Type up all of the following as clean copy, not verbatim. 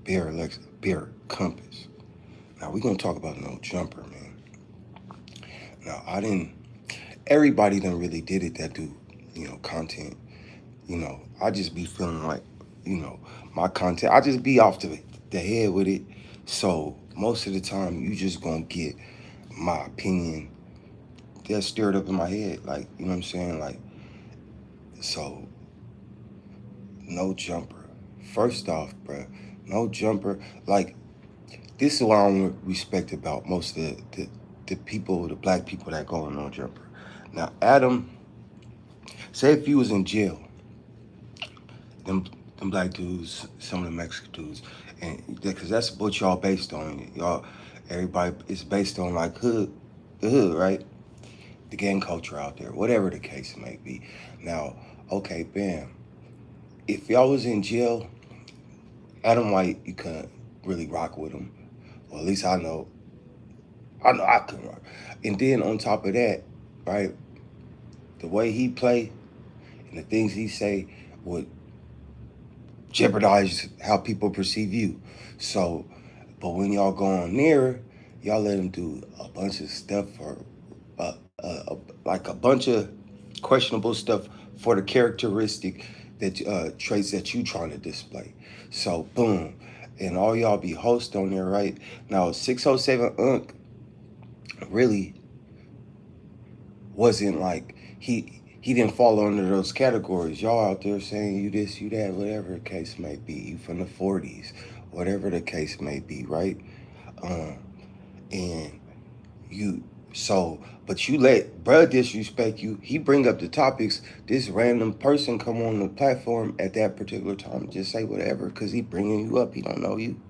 BayAreaCompass. Now we're gonna talk about no jumper, man. Now I didn't. Everybody done really did it that do, content. I just be feeling like, you know, my content. I just be off the head with it. So most of the time, you just gonna get my opinion that's stirred up in my head. Like, you know what I'm saying? Like, so no jumper. First off, bruh, no jumper. Like, this is what I don't respect about most of the people, the black people that go on no jumper. Now, Adam, say if you was in jail, them them black dudes, some of the Mexican dudes, and because that's what y'all based on. Y'all, everybody is based on like the hood, right? The gang culture out there, whatever the case may be. Now, okay, bam. If y'all was in jail, Adam White, you couldn't really rock with him. Well, at least I know I couldn't rock. And then on top of that, right, the way he play and the things he say would jeopardize how people perceive you. So, but when y'all go on there, y'all let him do a bunch of stuff for, like a bunch of questionable stuff for the characteristic that traits that you trying to display. So, boom, and all y'all be host on there, right? Now, 607 Unk really wasn't like he didn't fall under those categories. Y'all out there saying you this, you that, whatever the case may be. You from the 40s, whatever the case may be, right? Um, and you so, but you let bruh disrespect you. He bring up the topics. This random person come on the platform at that particular time, just say whatever, cause he bringing you up. He don't know you,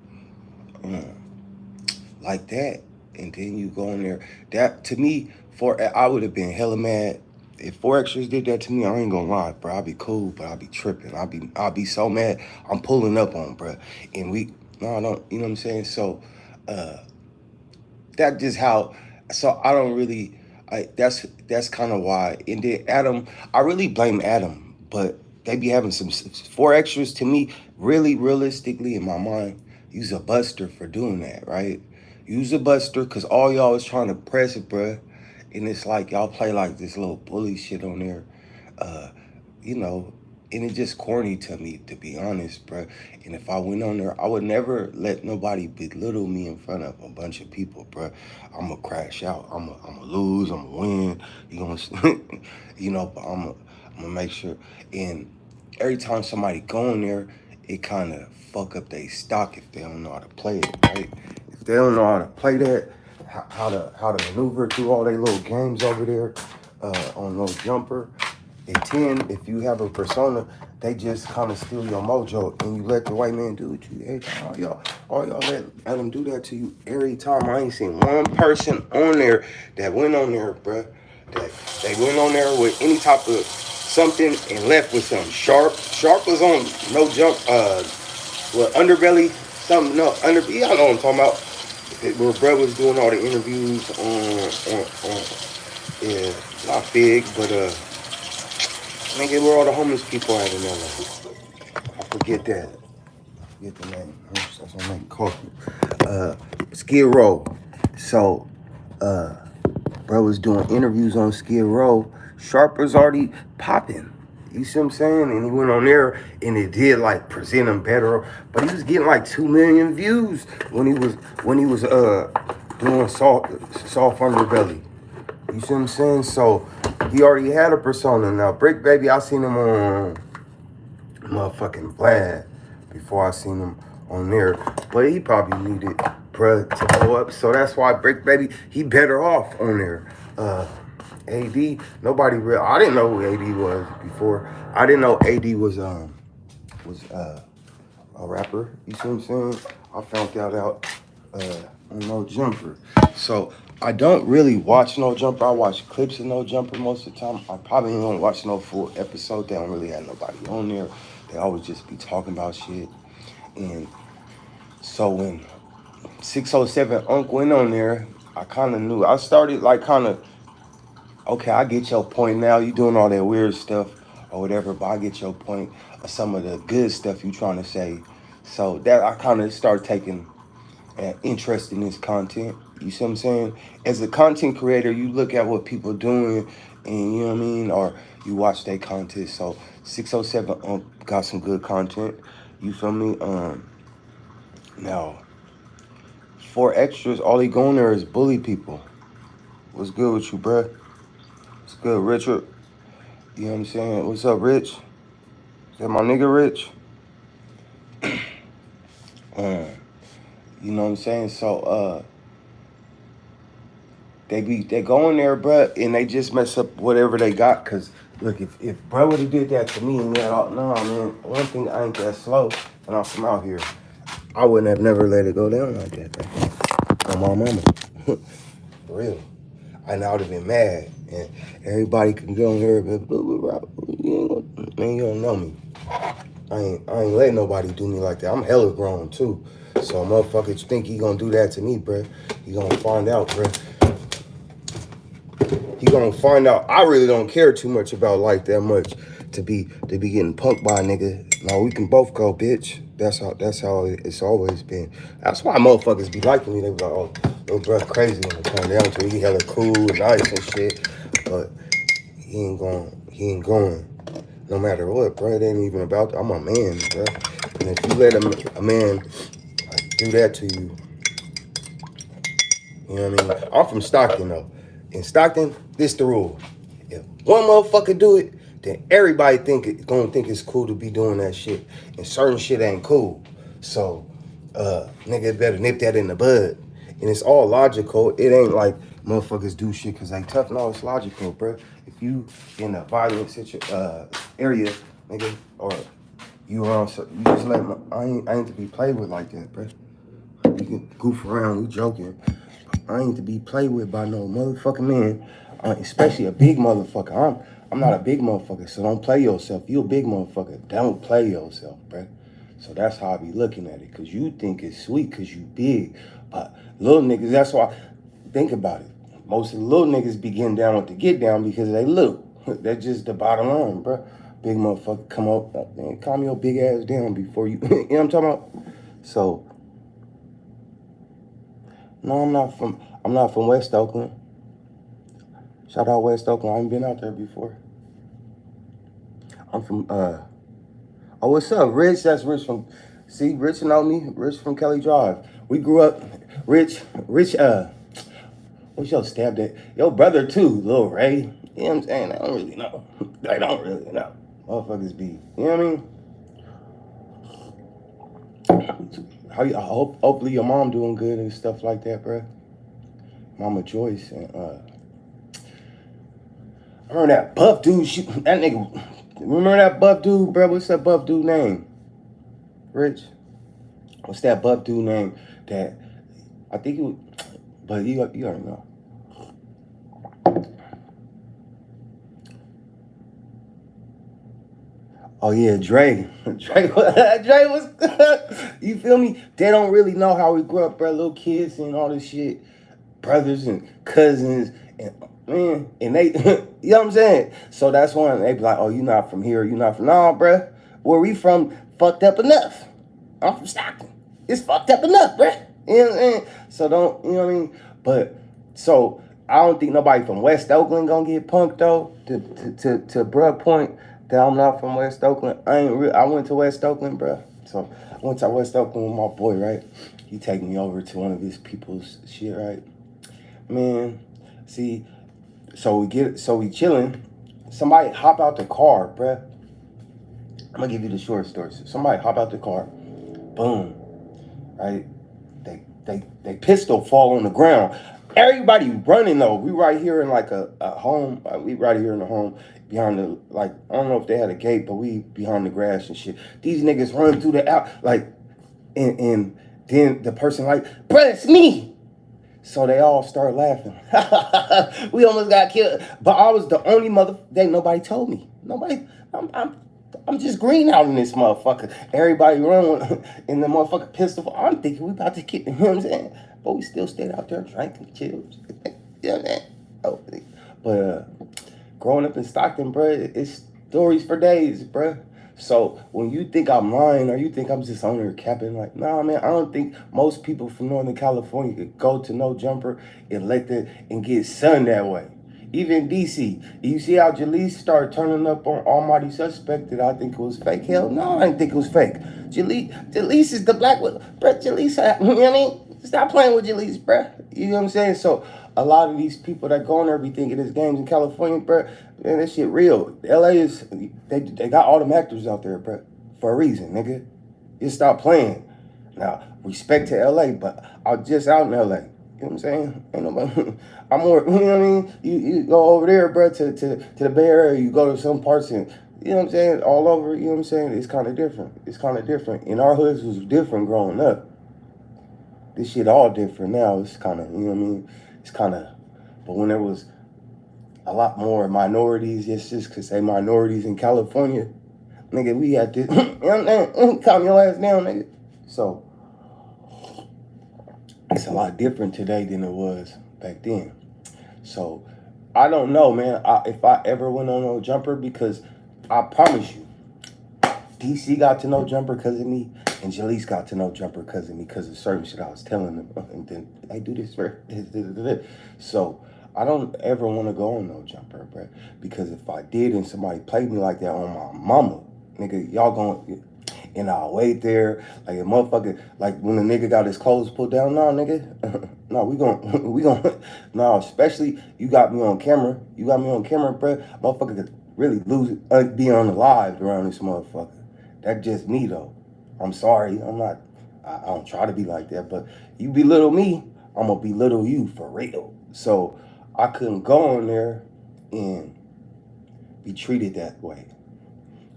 like that. And then you go in there. That to me, for I would have been hella mad if four extras did that to me. I ain't gonna lie, bro. I'd be cool, but I'd be tripping. I'd be so mad. I'm pulling up on, bro. And we, no, I don't. You know what I'm saying? So, uh, that just how. So I don't really. That's kind of why. And then Adam, I really blame Adam, but they be having some four extras to me. Really, realistically, in my mind, use a buster for doing that, right? Use a buster, cause all y'all is trying to press it, bruh. And it's like y'all play like this little bully shit on there, uh, you know, and it just corny to me, to be honest, bruh. And if I went on there, I would never let nobody belittle me in front of a bunch of people, bruh. I'm gonna crash out. I'm gonna lose. I'm gonna win. You gonna, but I'm gonna make sure. And every time somebody go in there, it kind of fuck up their stock if they don't know how to play it, right? If they don't know how to play that, how to maneuver through all their little games over there on no jumper. And 10, if you have a persona, they just kind of steal your mojo, and you let the white man do it to you every time. All y'all let them do that to you every time. I ain't seen one person on there that went on there, bruh, that they went on there with any type of something and left with something. Sharp was on no jump, underbelly, something, no, y'all know what I'm talking about. Where bruh was doing all the interviews on yeah, not big, but nigga, where all the homeless people at in LA? I forget that. I forget the name. That's what I'm making coffee. Skid Row. So, bro was doing interviews on Skid Row. Sharp was already popping. You see what I'm saying? And he went on there and it did like present him better. But he was getting like 2 million views when he was doing soft underbelly. You see what I'm saying? So he already had a persona. Now Brick Baby, I seen him on motherfucking Vlad before I seen him on there. But he probably needed bruh to blow up. So that's why Brick Baby, he better off on there. AD, nobody real. I didn't know who AD was before. I didn't know AD was a rapper. You see what I'm saying? I found that out on No Jumper. So I don't really watch No Jumper. I watch clips of No Jumper most of the time. I probably don't watch no full episode. They don't really have nobody on there. They always just be talking about shit. And so when 607 Unk went on there, I kind of knew. I started like kind of, okay, I get your point now. You doing all that weird stuff or whatever, but I get your point of some of the good stuff you trying to say. So that I kind of started taking an interest in this content. You see what I'm saying? As a content creator, you look at what people doing, and you know what I mean, or you watch their content. So 607 got some good content. You feel me? Now 4Xtras, all they going there is bully people. What's good with you, bruh? What's good, Richard? You know what I'm saying? What's up, Rich? Is that my nigga, Rich? Uh, you know what I'm saying? So they go in there, bruh, and they just mess up whatever they got. Cause look, if bruh would have did that to me, and nah, man. One thing, I ain't that slow when I'm from out here. I wouldn't have never let it go down like that, bruh. On my mama, for real. I would have been mad, and everybody can go in here, but man, you don't know me. I ain't letting nobody do me like that. I'm hella grown too. So motherfuckers think he gonna do that to me, bruh. He gonna find out, bruh. He gonna find out I really don't care too much about life that much to be getting punked by a nigga. No, we can both go, bitch. That's how it's always been. That's why motherfuckers be liking me. They be like, oh, little bruh crazy when it come down to it. He hella cool and nice and shit. But he ain't going. No matter what, bro. It ain't even about that. I'm a man, bro. And if you let a man do that to you, you know what I mean? I'm from Stockton, though. In Stockton, this the rule. If one motherfucker do it, then everybody gonna think it's cool to be doing that shit. And certain shit ain't cool. So, nigga better nip that in the bud. And it's all logical. It ain't like motherfuckers do shit because they tough. No, it's logical, bro. If you in a violent area, nigga, or you around, you just let I ain't to be played with like that, bro. We can goof around, we joking. I ain't to be played with by no motherfucking man, especially a big motherfucker. I'm not a big motherfucker, so don't play yourself. You a big motherfucker, don't play yourself, bruh. So that's how I be looking at it, because you think it's sweet because you big. But little niggas, that's why, think about it. Most of the little niggas be getting down with the get down because they little. That's just the bottom line, bruh. Big motherfucker come up, man, calm your big ass down before you, you know what I'm talking about? So, no, I'm not from West Oakland. Shout out West Oakland. I ain't been out there before. I'm from oh, what's up, Rich? That's Rich from, see, Rich know me. Rich from Kelly Drive. We grew up, Rich, what's your stab that? Your brother too, Lil Ray. You know what I'm saying? I don't really know. They don't really know. Motherfuckers be, you know what I mean? Hopefully your mom doing good and stuff like that, bro. Mama Joyce and I remember that buff dude. That nigga. Remember that buff dude, bro? What's that buff dude name? Rich. What's that buff dude name? That I think it was. But you already know. Oh yeah, Dre. Dre was. You feel me? They don't really know how we grew up, bro. Little kids and all this shit, brothers and cousins and man, and they, you know what I'm saying? So that's one. They be like, oh, you not from here? You not from? Nah, bro. Where we from? Fucked up enough. I'm from Stockton. It's fucked up enough, bro. You know what I'm saying? So don't, you know what I mean? But so I don't think nobody from West Oakland gonna get punked though. To bruh point that I'm not from West Oakland. I went to West Oakland, bruh. So I went to West Oakland with my boy, right? He take me over to one of his people's shit, right? Man, see, so we chilling. Somebody hop out the car, bruh. I'm gonna give you the short story. So somebody hop out the car, boom, right? They pistol fall on the ground. Everybody running though. We right here in like a home. We right here in the home behind the, like, I don't know if they had a gate, but we behind the grass and shit. These niggas run through the out, like, and then the person like, bruh, it's me. So they all start laughing. We almost got killed. But I was the only nobody told me. Nobody, I'm just green out in this motherfucker. Everybody run in the motherfucker pistol. I'm thinking we about to kill, you know what I'm saying? But we still stayed out there drinking, chilled. Yeah, man. Oh, but growing up in Stockton, bro, it's stories for days, bro. So when you think I'm lying or you think I'm just on there capping, like, nah, man, I don't think most people from Northern California could go to no jumper and let that and get sun that way. Even DC, you see how Jalise started turning up on Almighty Suspect that I think it was fake? Hell no, I didn't think it was fake. Jalise is the black one. Bruh, Jalise, you know what I mean? Stop playing with Jalise, bruh. You know what I'm saying? So a lot of these people that go on there be thinking there's games in California, bruh, man, that shit real. LA is, they got all them actors out there, bruh, for a reason, nigga. Just stop playing. Now, respect to LA, but I'm just out in LA. You know what I'm saying? Ain't nobody. I'm more. You know what I mean? You go over there, bro, to the Bay Area. You go to some parts and you know what I'm saying. All over. You know what I'm saying? It's kind of different. It's kind of different. And our hoods was different growing up. This shit all different now. It's kind of, you know what I mean? It's kind of. But when there was a lot more minorities, it's just because they minorities in California, nigga, we had to. You know what I'm saying? Calm your ass down, nigga. So it's a lot different today than it was back then. So I don't know, man, if I ever went on no jumper, because I promise you, DC got to know jumper because of me, and Jalise got to know jumper because of me, because of certain shit I was telling them. And then I do this for this. So I don't ever want to go on no jumper, bro, because if I did and somebody played me like that on my mama, nigga, y'all going. And I'll wait there, like a motherfucker, like when the nigga got his clothes pulled down. No, nigga, no, we gon' no, especially you got me on camera. You got me on camera, bro. Motherfucker could really lose, be unalived around this motherfucker. That's just me, though. I'm sorry, I'm not, I don't try to be like that, but you belittle me, I'm gonna belittle you for real. So I couldn't go on there and be treated that way.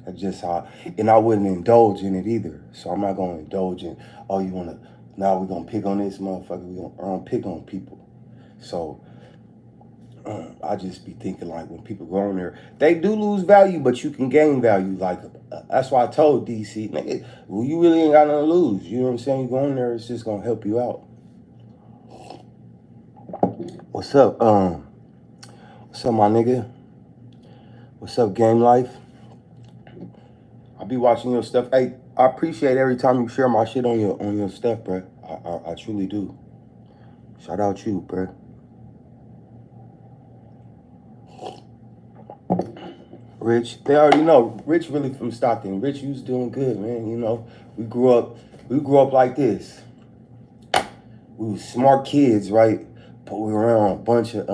That's just how, and I wouldn't indulge in it either. So I'm not gonna indulge in, oh, you wanna, now we're gonna pick on this motherfucker, I don't pick on people. So I just be thinking like when people go on there, they do lose value, but you can gain value. Like, that's why I told DC, nigga, well, you really ain't got nothing to lose. You know what I'm saying? You go on there, it's just gonna help you out. What's up? What's up, my nigga? What's up, Game Life? I be watching your stuff. Hey, I appreciate every time you share my shit on your stuff, bro. I truly do. Shout out you, bro. Rich, they already know. Rich really from Stockton. Rich, you was doing good, man. You know, we grew up like this. We was smart kids, right? But we were around a bunch of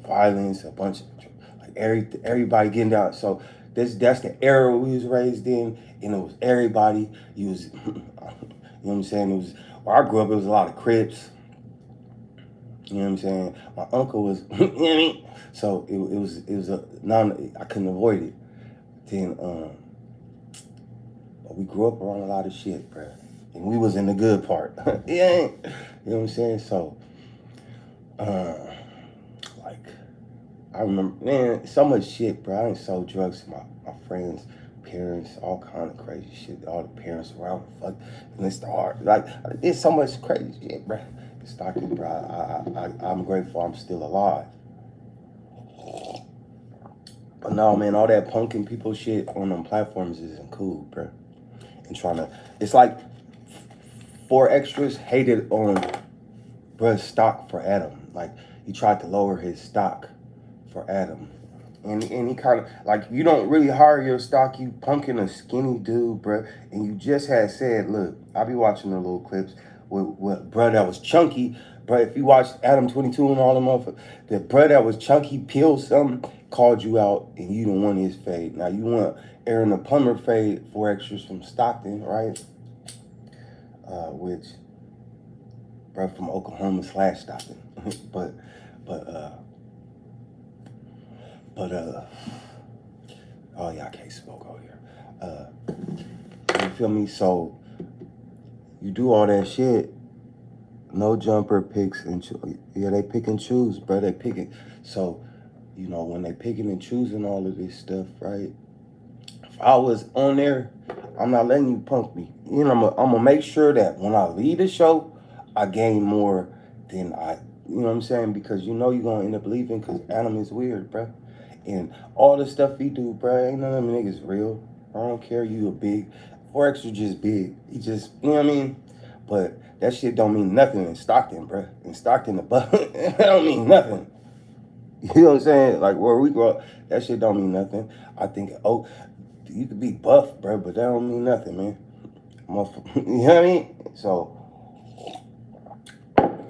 violence, a bunch of like everybody getting down. So that's the era we was raised in, and it was everybody. You was, you know what I'm saying? It was where I grew up. It was a lot of Crips. You know what I'm saying? My uncle was, you know what I mean? So it was a non. I couldn't avoid it. Then but we grew up around a lot of shit, bro, and we was in the good part. Yeah, you know what I'm saying? So, like, I remember, man, so much shit, bro. I done sold drugs to my friends' parents, all kind of crazy shit. All the parents around, fuck, and it's hard. Like, it's so much crazy shit, bro. Stockton, bro. I'm grateful I'm still alive. But no, man, all that punking people shit on them platforms isn't cool, bro. And trying to, it's like 4Extras hated on bruh's stock for Adam. Like, he tried to lower his stock for Adam. And he kind of, like, you don't really hire your stock, you punking a skinny dude, bruh. And you just had said, look, I be watching the little clips with bruh that was chunky. Bruh, if you watch Adam 22 and all them motherfuckers, the bruh that was chunky peeled something, called you out, and you don't want his fade. Now, you want Aaron the Plumber fade, 4Extras from Stockton, right? Which, bruh from Oklahoma / Stockton. but, oh yeah, I can't smoke out here. You feel me? So you do all that shit, no jumper picks and yeah, they pick and choose, bro. They pick it. So, you know, when they picking and choosing all of this stuff, right? If I was on there, I'm not letting you punk me. You know, I'm gonna make sure that when I leave the show, I gain more than you know what I'm saying? Because you know you're gonna end up leaving because Adam is weird, bro. And all the stuff he do, bro, ain't none of them niggas real. I don't care you a big. Forex was just big. He just, you know what I mean? But that shit don't mean nothing in Stockton, bro. In Stockton, the that don't mean nothing. You know what I'm saying? Like where we grow up, that shit don't mean nothing. I think, oh, you could be buff, bro, but that don't mean nothing, man. You know what I mean? So,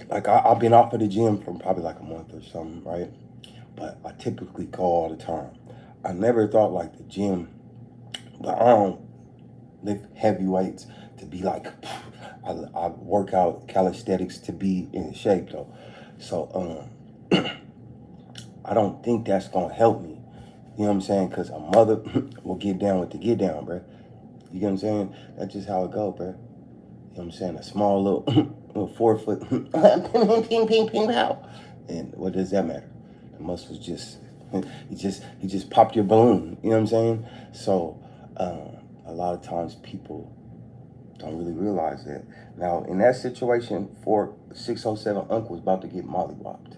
like, I've been off of the gym for probably like a month or something, right? But I typically go all the time. I never thought like the gym, but I don't lift heavy weights to be like, I work out calisthenics to be in shape though. So, I don't think that's gonna help me. You know what I'm saying? Because a mother will get down with the get down, bro. You know what I'm saying? That's just how it go, bro. You know what I'm saying? A small little 4 foot, ping, ping, ping, ping, pow. And what does that matter? The muscles just, he just popped your balloon. You know what I'm saying? So, a lot of times people don't really realize that. Now, in that situation, 4607 Unc was about to get mollywopped.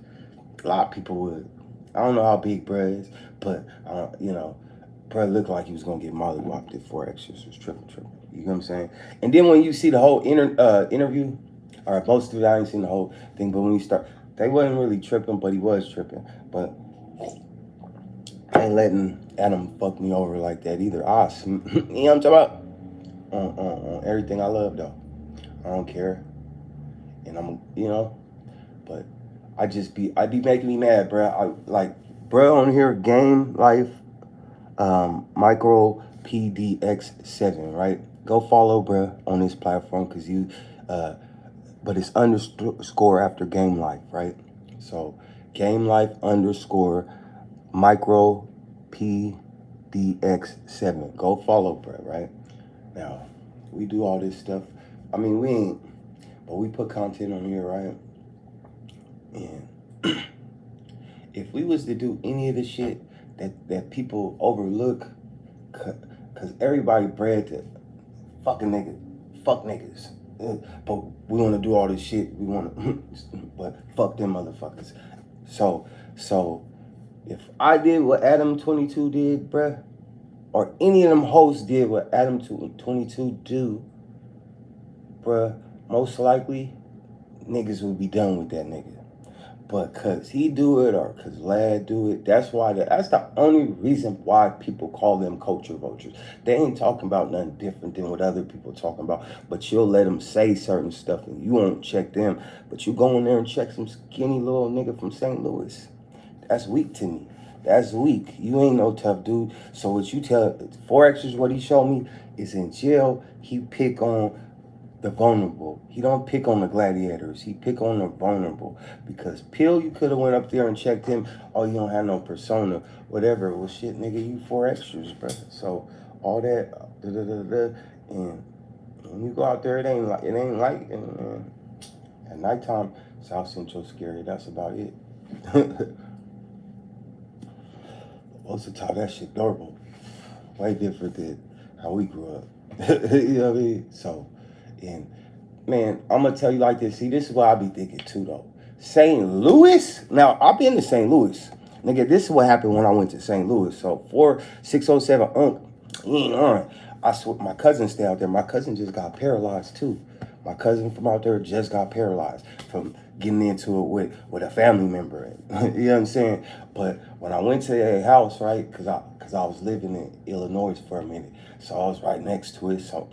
A lot of people would. I don't know how big bruh is, but you know, bruh looked like he was gonna get mollywopped if 4Xers was tripping. You know what I'm saying? And then when you see the whole interview, or most of it, I ain't seen the whole thing, but when you start, they wasn't really tripping, but he was tripping. But I ain't letting Adam fuck me over like that either. You know what I'm talking about? On everything I love though. I don't care, and you know, but I be making me mad, bro. I like, bro, on here, Game Life, Micro PDX7, right? Go follow, bro, on this platform, cause uh, but it's underscore after Game Life, right? So Game Life underscore Micro PDX7. Go follow, bro, right? Now, we do all this stuff. I mean, we ain't, but we put content on here, right? And if we was to do any of the shit that people overlook, cause everybody bred to fucking niggas, fuck niggas. But we want to do all this shit. We want to, but fuck them motherfuckers. So if I did what Adam 22 did, bruh, or any of them hosts did what Adam 22 do, bruh, most likely niggas will be done with that nigga. But cause he do it or cause Lad do it, that's the only reason why people call them culture vultures. They ain't talking about nothing different than what other people talking about. But you'll let them say certain stuff and you won't check them. But you go in there and check some skinny little nigga from St. Louis. That's weak to me. That's weak. You ain't no tough dude. So what you tell 4Xers, what he showed me is in jail, he pick on the vulnerable. He don't pick on the gladiators. He pick on the vulnerable. Because Pill, you could have went up there and checked him. Oh, you don't have no persona, whatever. Well, shit, nigga, you 4Xers, bro. So all that, and when you go out there, it ain't light. And at nighttime, South Central scary. That's about it. Most of the time, that shit normal. Way different than how we grew up. You know what I mean? So, and man, I'm gonna tell you like this. See, this is what I be thinking too, though. St. Louis. Now, I've been to St. Louis, nigga. This is what happened when I went to St. Louis. So 4607 Unc, he ain't on. I swear, my cousin stay out there. My cousin just got paralyzed too. My cousin from out there just got paralyzed from getting into it with a family member. You know what I'm saying? But when I went to their house, right, cause I was living in Illinois for a minute, so I was right next to it. So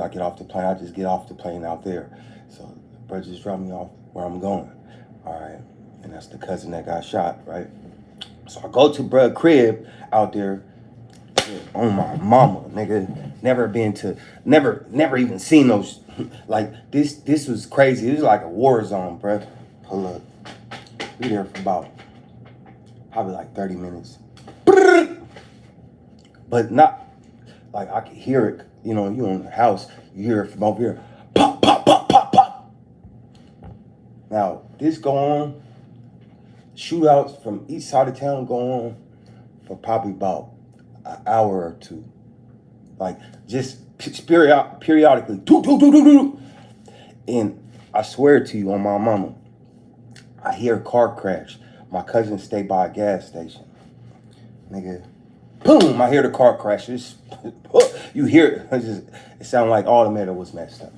I get off the plane. I just get off the plane out there. So bro just dropped me off where I'm going. All right, and that's the cousin that got shot, right? So I go to bruh crib out there. On my mama, nigga. Never even seen those. Like, this was crazy. This was like a war zone, bruh. Pull up. We there for about, probably like 30 minutes. But not, like, I could hear it. You know, you in the house, you hear it from over here. Pop, pop, pop, pop, pop. Now, this go on. Shootouts from east side of town go on for probably about an hour or two. Like, just periodically. And I swear to you on my mama, I hear a car crash. My cousin stayed by a gas station. nigga. Boom! I hear the car crashes. You hear it. It sounded like all the metal was messed up.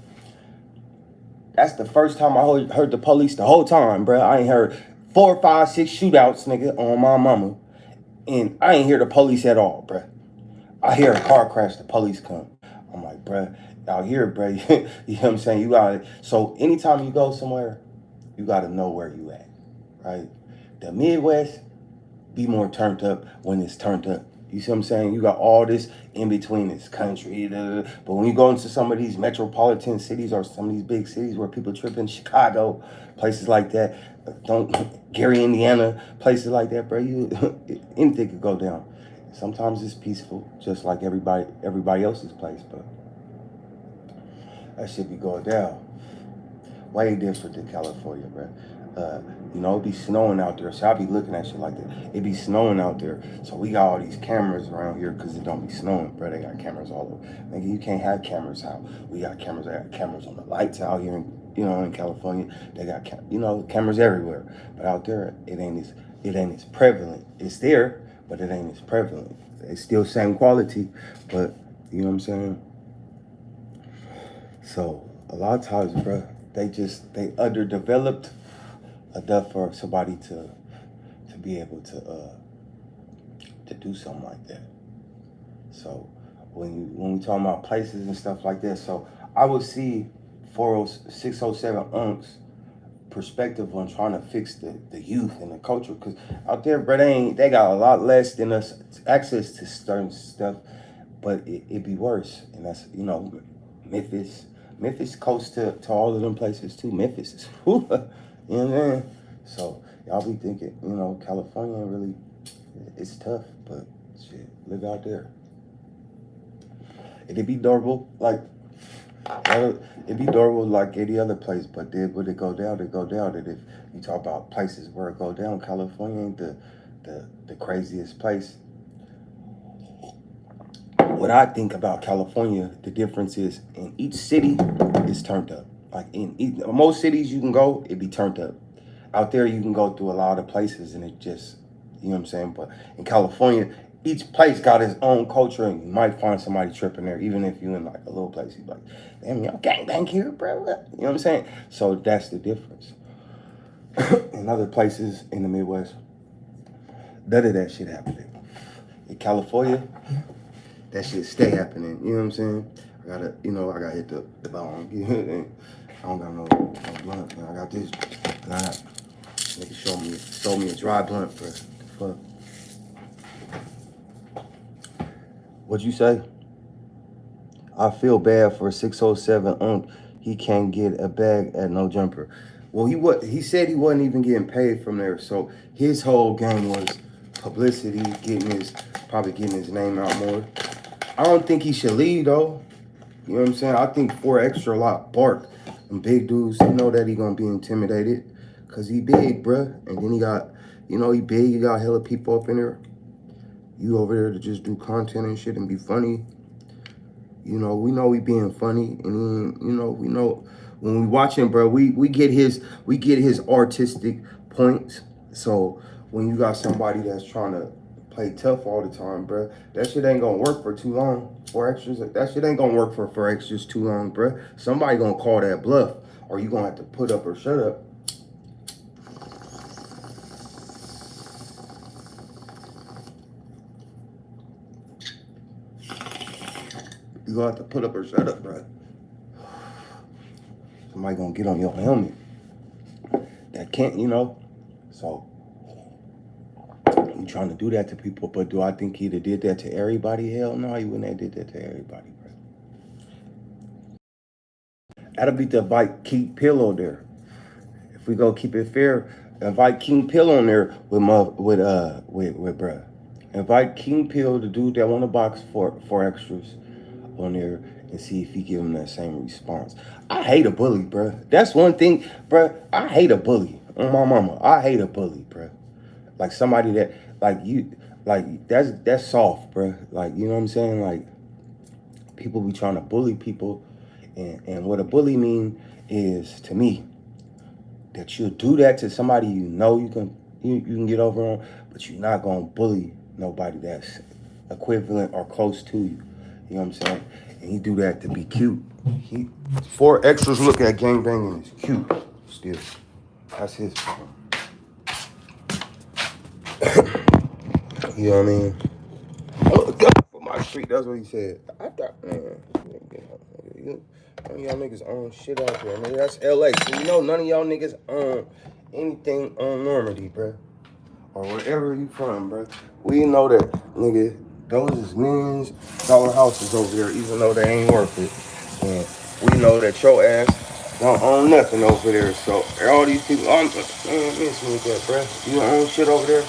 That's the first time I heard the police the whole time, bro. I ain't heard 4, 5, 6 shootouts, nigga, on my mama. And I ain't hear the police at all, bro. I hear a car crash, the police come. I'm like, bro, out here, bro, you know what I'm saying? You gotta, so anytime you go somewhere, you gotta know where you at, right? The Midwest, be more turned up when it's turned up. You see what I'm saying? You got all this in between this country. But when you go into some of these metropolitan cities or some of these big cities where people tripping, Chicago, places like that, don't Gary, Indiana, places like that, bro, you anything could go down. Sometimes it's peaceful, just like everybody else's place, but that shit be going down. Way different than California, bro. You know, it be snowing out there, so I be looking at shit like that. It be snowing out there, so we got all these cameras around here because it don't be snowing, bro. They got cameras all over. Nigga, you can't have cameras out. We got cameras. They got cameras on the lights out here, in California. They got cameras everywhere. But out there, it ain't as prevalent. It's there, but it ain't as prevalent. It's still same quality, but you know what I'm saying. So a lot of times, bro, they underdeveloped enough for somebody to be able to do something like that. So when we talking about places and stuff like that, so I would see 607 unks perspective on trying to fix the youth and the culture, because out there, bro, they got a lot less than us access to certain stuff, but it be worse. And that's, Memphis close to all of them places too. Memphis is you know what I mean? So y'all be thinking, California really, it's tough, but shit, live out there. It'd be durable like any other place, but then when it go down, it go down. And if you talk about places where it go down, California ain't the craziest place. What I think about California, the difference is in each city, it's turned up. Like in most cities you can go, it be turned up. Out there, you can go through a lot of places and it just, you know what I'm saying? But in California, each place got its own culture, and you might find somebody tripping there, even if you in like a little place. You like, damn, y'all gangbang here, bro. You know what I'm saying? So that's the difference. In other places in the Midwest, none of that shit happening. In California, that shit stay happening. You know what I'm saying? I gotta hit the bone. I don't got no blunt. I got this. Nigga sold me a dry blunt, bro. The fuck? What'd you say? I feel bad for 607 Unk. He can't get a bag at no jumper. Well, he said he wasn't even getting paid from there. So his whole game was publicity, probably getting his name out more. I don't think he should leave though. You know what I'm saying? I think 4 extra lot bark. And big dudes, he know that he gonna be intimidated. Cause he big, bruh. And then he got, he big, he got hella people up in there. You over there to just do content and shit and be funny. We know we being funny, and then, we know when we watching, bro, we get his artistic points. So when you got somebody that's trying to play tough all the time, bro, that shit ain't gonna work for too long. 4 extras, that shit ain't gonna work for 4 extras too long, bro. Somebody gonna call that bluff, or you gonna have to put up or shut up. You gonna have to put up or shut up, bro. Somebody gonna get on your helmet. That can't, So you trying to do that to people, but do I think he'd have did that to everybody? Hell no, he wouldn't have did that to everybody, bro. That'll be to invite King Pill on there. If we go keep it fair, invite King Pill on there with bruh. Invite King Pill, the dude that won the box for extras, on there, and see if he give him that same response. I hate a bully, bruh. That's one thing, bruh. I hate a bully. On my mama, I hate a bully, bruh. Like somebody that, that's soft, bruh. Like, you know what I'm saying? Like, people be trying to bully people, and what a bully mean is, to me, that you'll do that to somebody you can get over on, but you're not gonna bully nobody that's equivalent or close to you. You know what I'm saying? And he do that to be cute. He 4 extras look at gangbanging as cute still. That's his problem. You know what I mean? Oh, God, for my street, that's what he said. I thought, man, none of y'all niggas own shit out there, nigga. That's LA. So you know none of y'all niggas own anything on Normandy, bro. Or wherever you from, bro. We know that, nigga, those is $million houses over there, even though they ain't worth it. And we know that your ass don't own nothing over there. So all these people, man, miss me with that, bro. You don't own shit over there?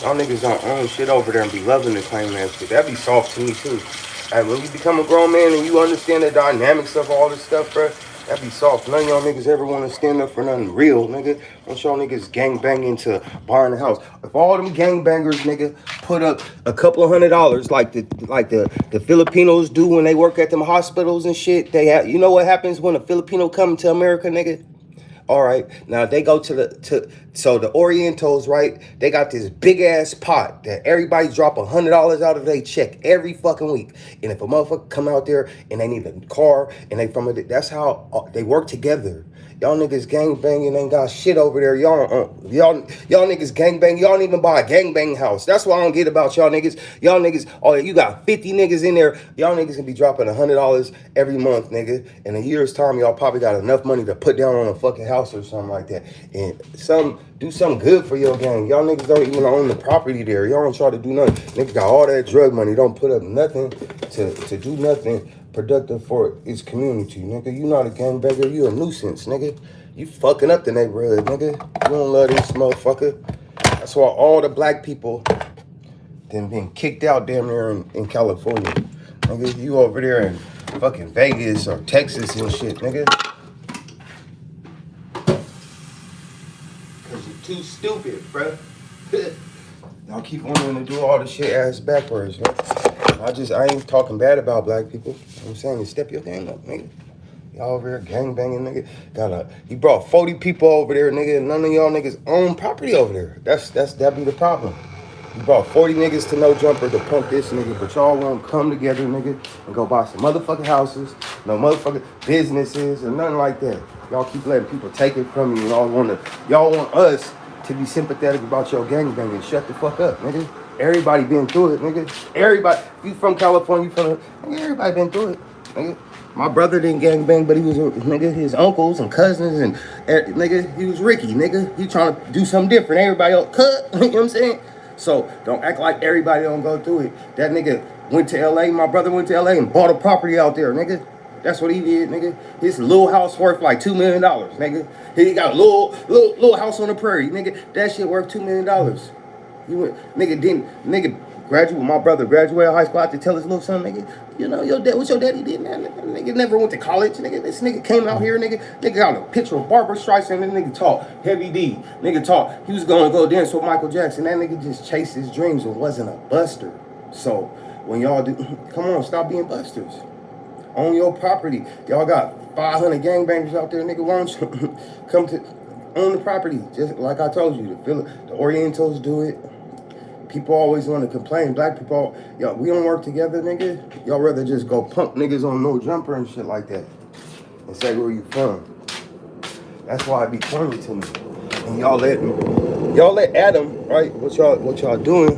Y'all niggas don't own shit over there and be loving to claim that shit. That'd be soft to me, too. And when you become a grown man and you understand the dynamics of all this stuff, bro, that'd be soft. None of y'all niggas ever want to stand up for nothing real, nigga. Once y'all niggas gang banging to buying the house. If all them gang bangers, nigga, put up a couple of $100 like the Filipinos do when they work at them hospitals and shit, you know what happens when a Filipino come to America, nigga? All right, now they go so the Orientals, right? They got this big ass pot that everybody drop $100 out of their check every fucking week. And if a motherfucker come out there and they need a car and they from it, that's how they work together. Y'all niggas gang banging ain't got shit over there. Y'all niggas gang bang. Y'all don't even buy a gang bang house. That's what I don't get about y'all niggas. Y'all niggas, oh, you got 50 niggas in there. Y'all niggas can be dropping $100 every month, nigga. In a year's time, y'all probably got enough money to put down on a fucking house or something like that. And do something good for your gang. Y'all niggas don't even own the property there. Y'all don't try to do nothing. Niggas got all that drug money. Don't put up nothing to do nothing productive for its community, nigga. You not a gangbanger, you a nuisance, nigga. You fucking up the neighborhood, nigga. You don't love this motherfucker. That's why all the black people then been kicked out damn near in California. Nigga, you over there in fucking Vegas or Texas and shit, nigga. Cause you're too stupid, bruh. Y'all keep wanting to do all the shit ass backwards, man. I ain't talking bad about black people. I'm saying step your game up, nigga. Y'all over there gang banging, nigga. He brought 40 people over there, nigga, and none of y'all niggas own property over there. That be the problem. He brought 40 niggas to No Jumper to pump this nigga, but y'all won't come together, nigga, and go buy some motherfucking houses, no motherfucking businesses, or nothing like that. Y'all keep letting people take it from you, and y'all want us to be sympathetic about your gang banging. Shut the fuck up, nigga. Everybody been through it, nigga. Everybody, you from California, everybody been through it, nigga. My brother didn't gangbang, but he was, nigga, his uncles and cousins and, nigga, he was Ricky, nigga. He trying to do something different. Everybody else cut, you know what I'm saying? So don't act like everybody don't go through it. That nigga went to LA, my brother went to LA and bought a property out there, nigga. That's what he did, nigga. His little house worth like $2 million, nigga. He got a little house on the prairie, nigga. That shit worth $2 million. He went, my brother graduated high school. I had to tell his little son, nigga, you know, what your daddy did, man. Nigga never went to college, nigga. This nigga came out here, nigga got a picture of Barbara Streisand, and nigga taught Heavy D. Nigga taught he was gonna go dance with Michael Jackson. That nigga just chased his dreams and wasn't a buster. So when y'all do, come on, stop being busters. Own your property. Y'all got 500 gangbangers out there, nigga. Why don't you come to own the property? Just like I told you, the Orientals do it. People always want to complain. Black people, y'all, we don't work together, nigga. Y'all rather just go pump niggas on No Jumper and shit like that and say where you from. That's why it be funny to me. And y'all let Adam, right? What y'all doing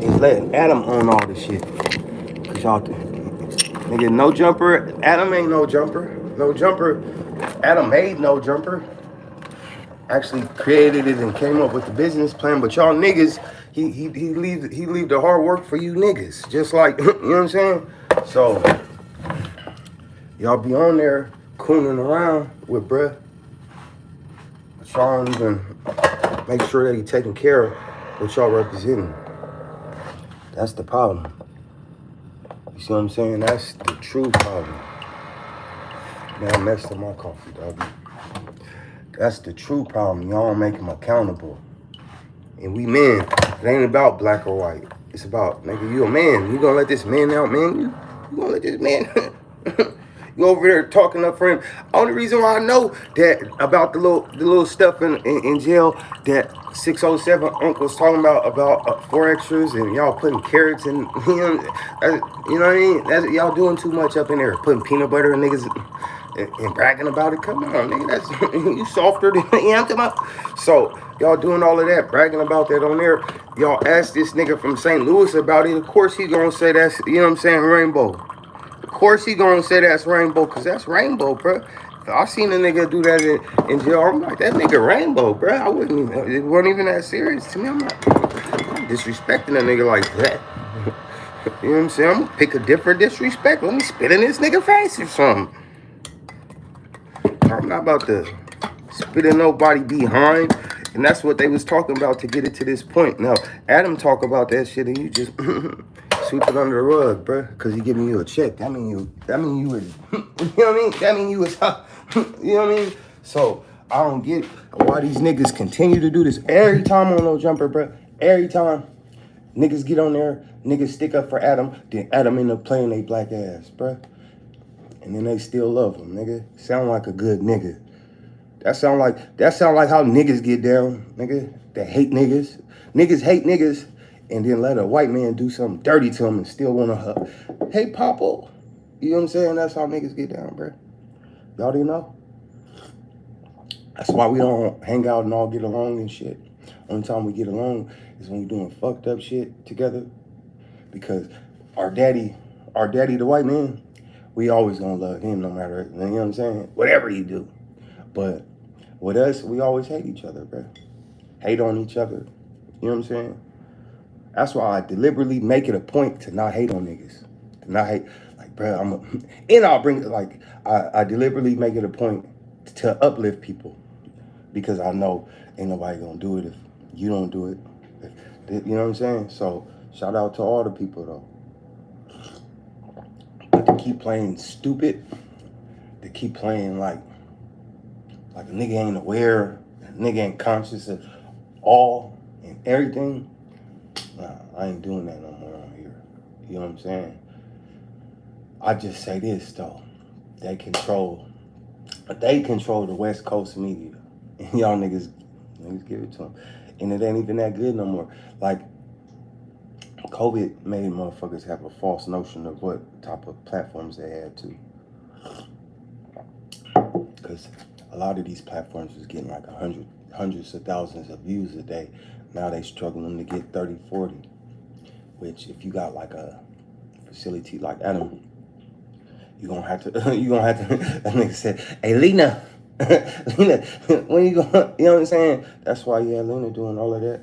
is letting Adam own all this shit. Cause y'all, nigga, No Jumper. Adam ain't No Jumper. No Jumper. Adam made No Jumper. Actually created it and came up with the business plan. But y'all niggas. He leave the hard work for you niggas. Just like, you know what I'm saying? So, y'all be on there cooning around with bruh. But y'all don't even make sure that he taking care of what y'all representing. That's the problem. You see what I'm saying? That's the true problem. Man, I messed up my coffee, dog. That's the true problem. Y'all don't make him accountable. And we men, it ain't about black or white. It's about, nigga, you a man. You gonna let this man out, man? You gonna let this man? You over there talking up for him. Only reason why I know that about the little stuff in jail that 607 Uncle was talking about 4Xers and y'all putting carrots in him. You know what I mean? That's, y'all doing too much up in there. Putting peanut butter in niggas and bragging about it. Come on, nigga. That's you softer than you know, come on. So y'all doing all of that, bragging about that on there. Y'all ask this nigga from St. Louis about it. Of course he gonna say that's, you know what I'm saying, rainbow. Of course he gonna say that's rainbow, cause that's rainbow, bro. If I seen a nigga do that in jail, I'm like, that nigga rainbow, bro. I wouldn't even, it wasn't even that serious to me. I'm disrespecting a nigga like that. You know what I'm saying? I'm gonna pick a different disrespect. Let me spit in this nigga face or something. I'm not about to spit in nobody behind. And that's what they was talking about to get it to this point. Now, Adam talk about that shit and you just sweep it under the rug, bro. Cause he giving you a check. That mean you was, you know what I mean? That mean you was, you know what I mean? So, I don't get why these niggas continue to do this every time on No Jumper, bro. Every time. Niggas get on there, niggas stick up for Adam, then Adam end up playing they black ass, bruh. And then they still love him, nigga. Sound like a good nigga. That sound like how niggas get down, nigga. That hate niggas. Niggas hate niggas and then let a white man do something dirty to them and still wanna hug. Hey, Papa. You know what I'm saying? That's how niggas get down, bruh. Y'all didn't know? That's why we don't hang out and all get along and shit. Only time we get along is when we doing fucked up shit together. Because our daddy, the white man, we always gonna love him no matter, you know what I'm saying? Whatever he do. But with us, we always hate each other, bro. Hate on each other. You know what I'm saying? That's why I deliberately make it a point to not hate on niggas. To not hate, like, bro, and I'll bring, like, I deliberately make it a point to uplift people. Because I know ain't nobody gonna do it if you don't do it. You know what I'm saying? So, shout out to all the people, though. But to keep playing stupid, to keep playing like a nigga ain't aware, a nigga ain't conscious of all and everything, nah, I ain't doing that no more on here. You know what I'm saying? I just say this, though. They control the West Coast media. And y'all niggas give it to them. And it ain't even that good no more. Like, COVID made motherfuckers have a false notion of what type of platforms they had too. Because a lot of these platforms was getting like hundreds of thousands of views a day. Now they struggling to get 30, 40. Which if you got like a facility like Adam, you gonna have to, that nigga said, hey Lena, Lena, when you going, you know what I'm saying? That's why you had Lena doing all of that.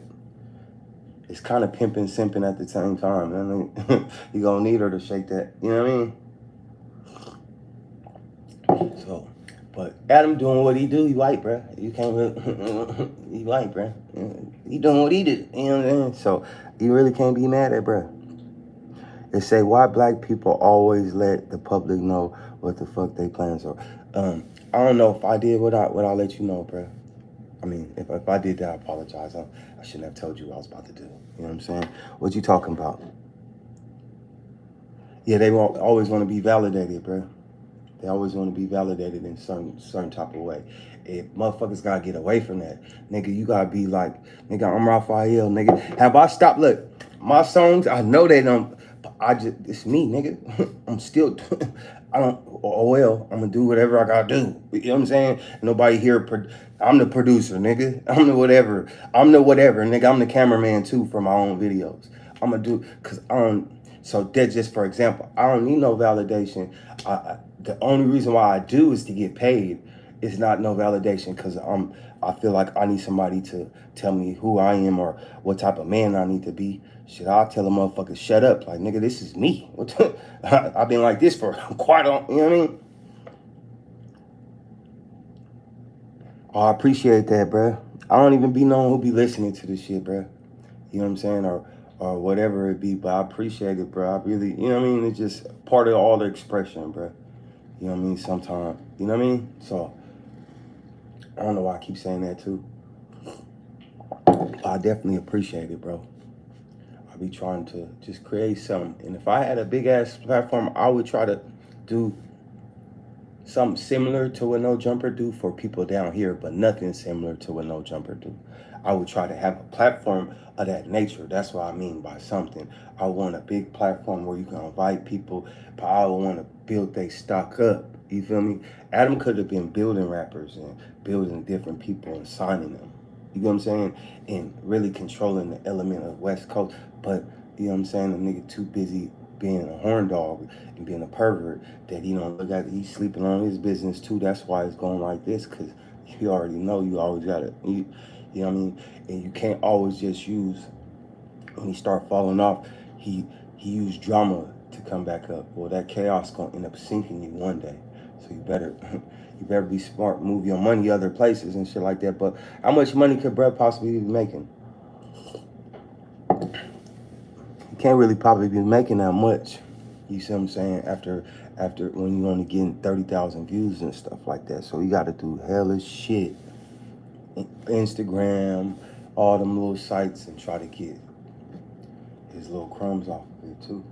It's kind of pimping, simping at the same time. I mean, you gonna need her to shake that, you know what I mean? So, but Adam doing what he do, he white, bro. You can't really, he white, bro. He doing what he do, you know what I'm saying? So, you really can't be mad at bro. It say, why black people always let the public know what the fuck they plans are. I don't know if I did what I let you know, bro. I mean, if I did that, I apologize. I shouldn't have told you what I was about to do. You know what I'm saying? What you talking about? Yeah, they always want to be validated, bro. They always want to be validated in certain type of way. If motherfuckers gotta get away from that, nigga, you gotta be like, nigga, I'm Raphael, nigga. Have I stopped? Look, my songs, I know they don't. It's me, nigga. I'm still, I don't. Oh well, I'm gonna do whatever I gotta do. You know what I'm saying? Nobody here. I'm the producer, nigga. I'm the whatever, nigga. I'm the cameraman too for my own videos. I'm gonna do, cause I don't. So that's just for example. I don't need no validation. The only reason why I do is to get paid. It's not no validation because I feel like I need somebody to tell me who I am or what type of man I need to be. Shit, I'll tell a motherfucker shut up. Like, nigga, this is me. I've been like this for quite a, you know what I mean? Oh, I appreciate that, bro. I don't even be knowing who be listening to this shit, bro. You know what I'm saying? Or whatever it be, but I appreciate it, bro. I really, you know what I mean? It's just part of all the expression, bro. You know what I mean? Sometimes, you know what I mean? So, I don't know why I keep saying that too. I definitely appreciate it, bro. I be trying to just create something. And if I had a big ass platform, I would try to do something similar to what No Jumper do for people down here, but nothing similar to what No Jumper do. I would try to have a platform of that nature. That's what I mean by something. I want a big platform where you can invite people, but I want to build they stock up. You feel me? Adam could have been building rappers and building different people and signing them. You know what I'm saying? And really controlling the element of West Coast. But you know what I'm saying? The nigga too busy being a horn dog and being a pervert that he don't look at. He's sleeping on his business too. That's why it's going like this, because you already know you always got it. You know what I mean? And you can't always just use, when he start falling off, he used drama to come back up. Well, that chaos gonna end up sinking you one day. So you better you better be smart, move your money other places and shit like that. But how much money could Brett possibly be making? You can't really probably be making that much. You see what I'm saying? After when you only getting 30,000 views and stuff like that. So you got to do hella shit. Instagram, all them little sites, and try to get his little crumbs off of it too.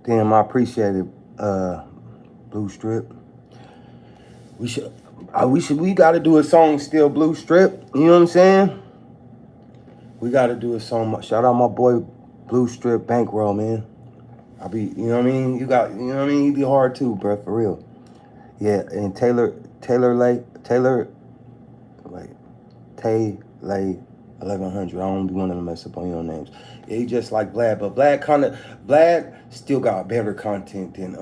Damn, I appreciate it, Blue Strip. We gotta do a song still, Blue Strip. You know what I'm saying? We gotta do a song. Shout out my boy Blue Strip Bankroll, man. You know what I mean? You know what I mean? He be hard too, bro, for real. Yeah, and like, Tay Lay 1100. I don't be wanting to mess up on your names. Yeah, he just like Vlad, but Vlad still got better content than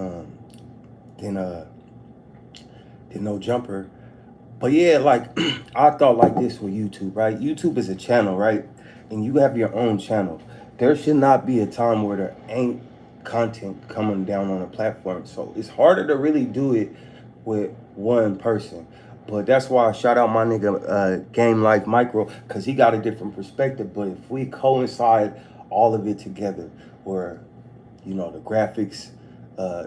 No Jumper. But yeah, like I thought like this with YouTube, right? YouTube is a channel, right? And you have your own channel. There should not be a time where there ain't content coming down on a platform. So it's harder to really do it with one person. But that's why I shout out my nigga Game Life Micro, because he got a different perspective. But if we coincide all of it together, where you know the graphics, the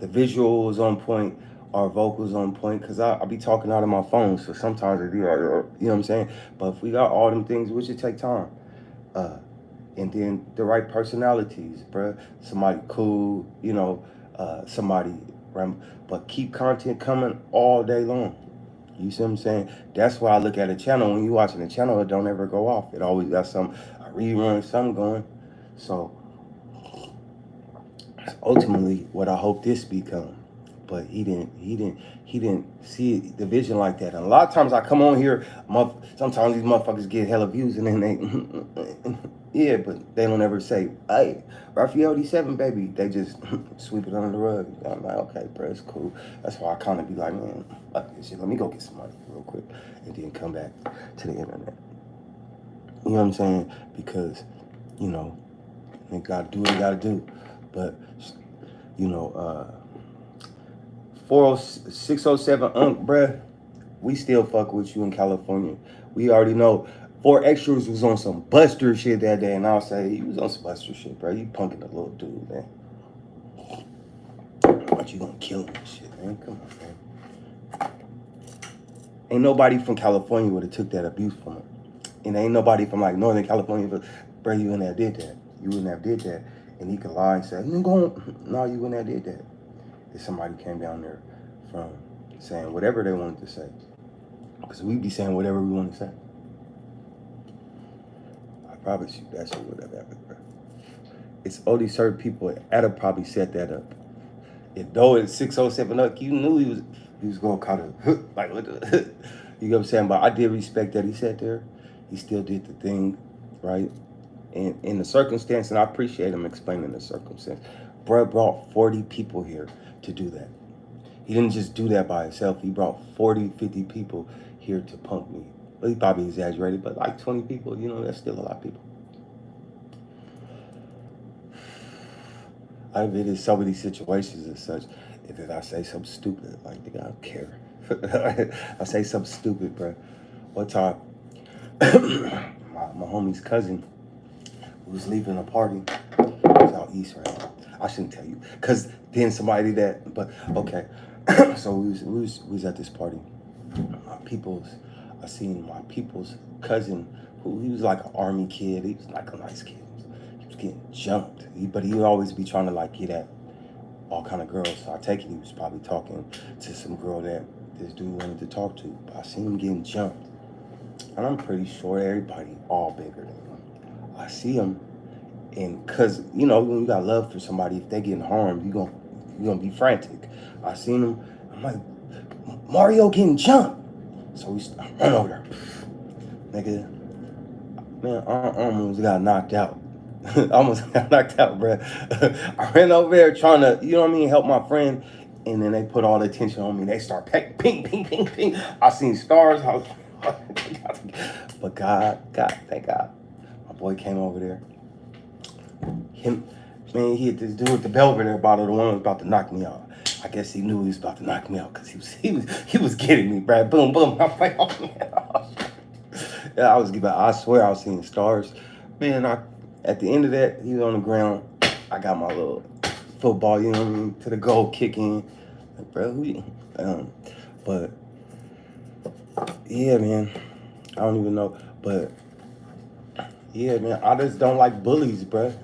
visuals on point, our vocals on point, because I be talking out of my phone, so sometimes it be like, you know what I'm saying? But if we got all them things, which it take time. Uh, and then the right personalities, bruh. Somebody cool, you know, somebody, but keep content coming all day long. You see what I'm saying? That's why I look at a channel. When you watching a channel, it don't ever go off. It always got a rerun, something going. So ultimately what I hope this become. But he didn't see it, the vision like that. And a lot of times I come on here, sometimes these motherfuckers get hella views and then they yeah, but they don't ever say, hey, Raphael D7, baby. They just sweep it under the rug. I'm like, okay, bro, it's cool. That's why I kind of be like, man, fuck this shit. Let me go get some money real quick and then come back to the internet. You know what I'm saying? Because, you know, they gotta do what they gotta do. But, you know, 607 bruh, we still fuck with you in California. We already know. 4Extras was on some Buster shit that day, and I'll say he was on some Buster shit, bro. You punking a little dude, man. But you gonna kill him and shit, man. Come on, man. Ain't nobody from California would have took that abuse from him. And ain't nobody from like Northern California, but bro, you wouldn't have did that. You wouldn't have did that. And he could lie and say, no, you wouldn't have did that. If somebody came down there from saying whatever they wanted to say. Because we'd be saying whatever we want to say. I promise you that shit would have happened, bro. It's only certain people that'll probably set that up. If though it's 607 up, you knew he was gonna kind of like what the you know what I'm saying? But I did respect that he sat there. He still did the thing, right? And in the circumstance, and I appreciate him explaining the circumstance. Bruh brought 40 people here to do that. He didn't just do that by himself. He brought 40, 50 people here to punk me. Well, he probably exaggerated, but like 20 people, you know, that's still a lot of people. I've been in so many situations and such. If I say something stupid, like, nigga, I don't care. I say something stupid, bro. One time, my homie's cousin was leaving a party. It was out east, right? I shouldn't tell you, cause then somebody that. But okay, so we was at this party. I seen my people's cousin he was like an army kid. He was like a nice kid. He was getting jumped. But he would always be trying to like get at all kind of girls. So I take it he was probably talking to some girl that this dude wanted to talk to. But I seen him getting jumped. And I'm pretty sure everybody all bigger than him. I see him, and cause you know when you got love for somebody, if they getting harmed, you gonna be frantic. I seen him. I'm like, Mario getting jumped. So I run over there, nigga. Man, I almost got knocked out. I almost got knocked out, bro. I ran over there trying to, you know what I mean, help my friend, and then they put all the attention on me. They start ping, ping, ping, ping, ping. I seen stars. I was, but thank God, my boy came over there. Him, man, he hit this dude with the Belvedere bottle. The one who was about to knock me out. I guess he knew he was about to knock me out because he was getting me, bro. Boom, boom. I'm like, oh man. Yeah, I swear I was seeing stars. Man, at the end of that, he was on the ground. I got my little football, you know what I mean, to the goal kicking. Like, bro, who you? But, yeah, man, I don't even know. But, yeah, man, I just don't like bullies, bro.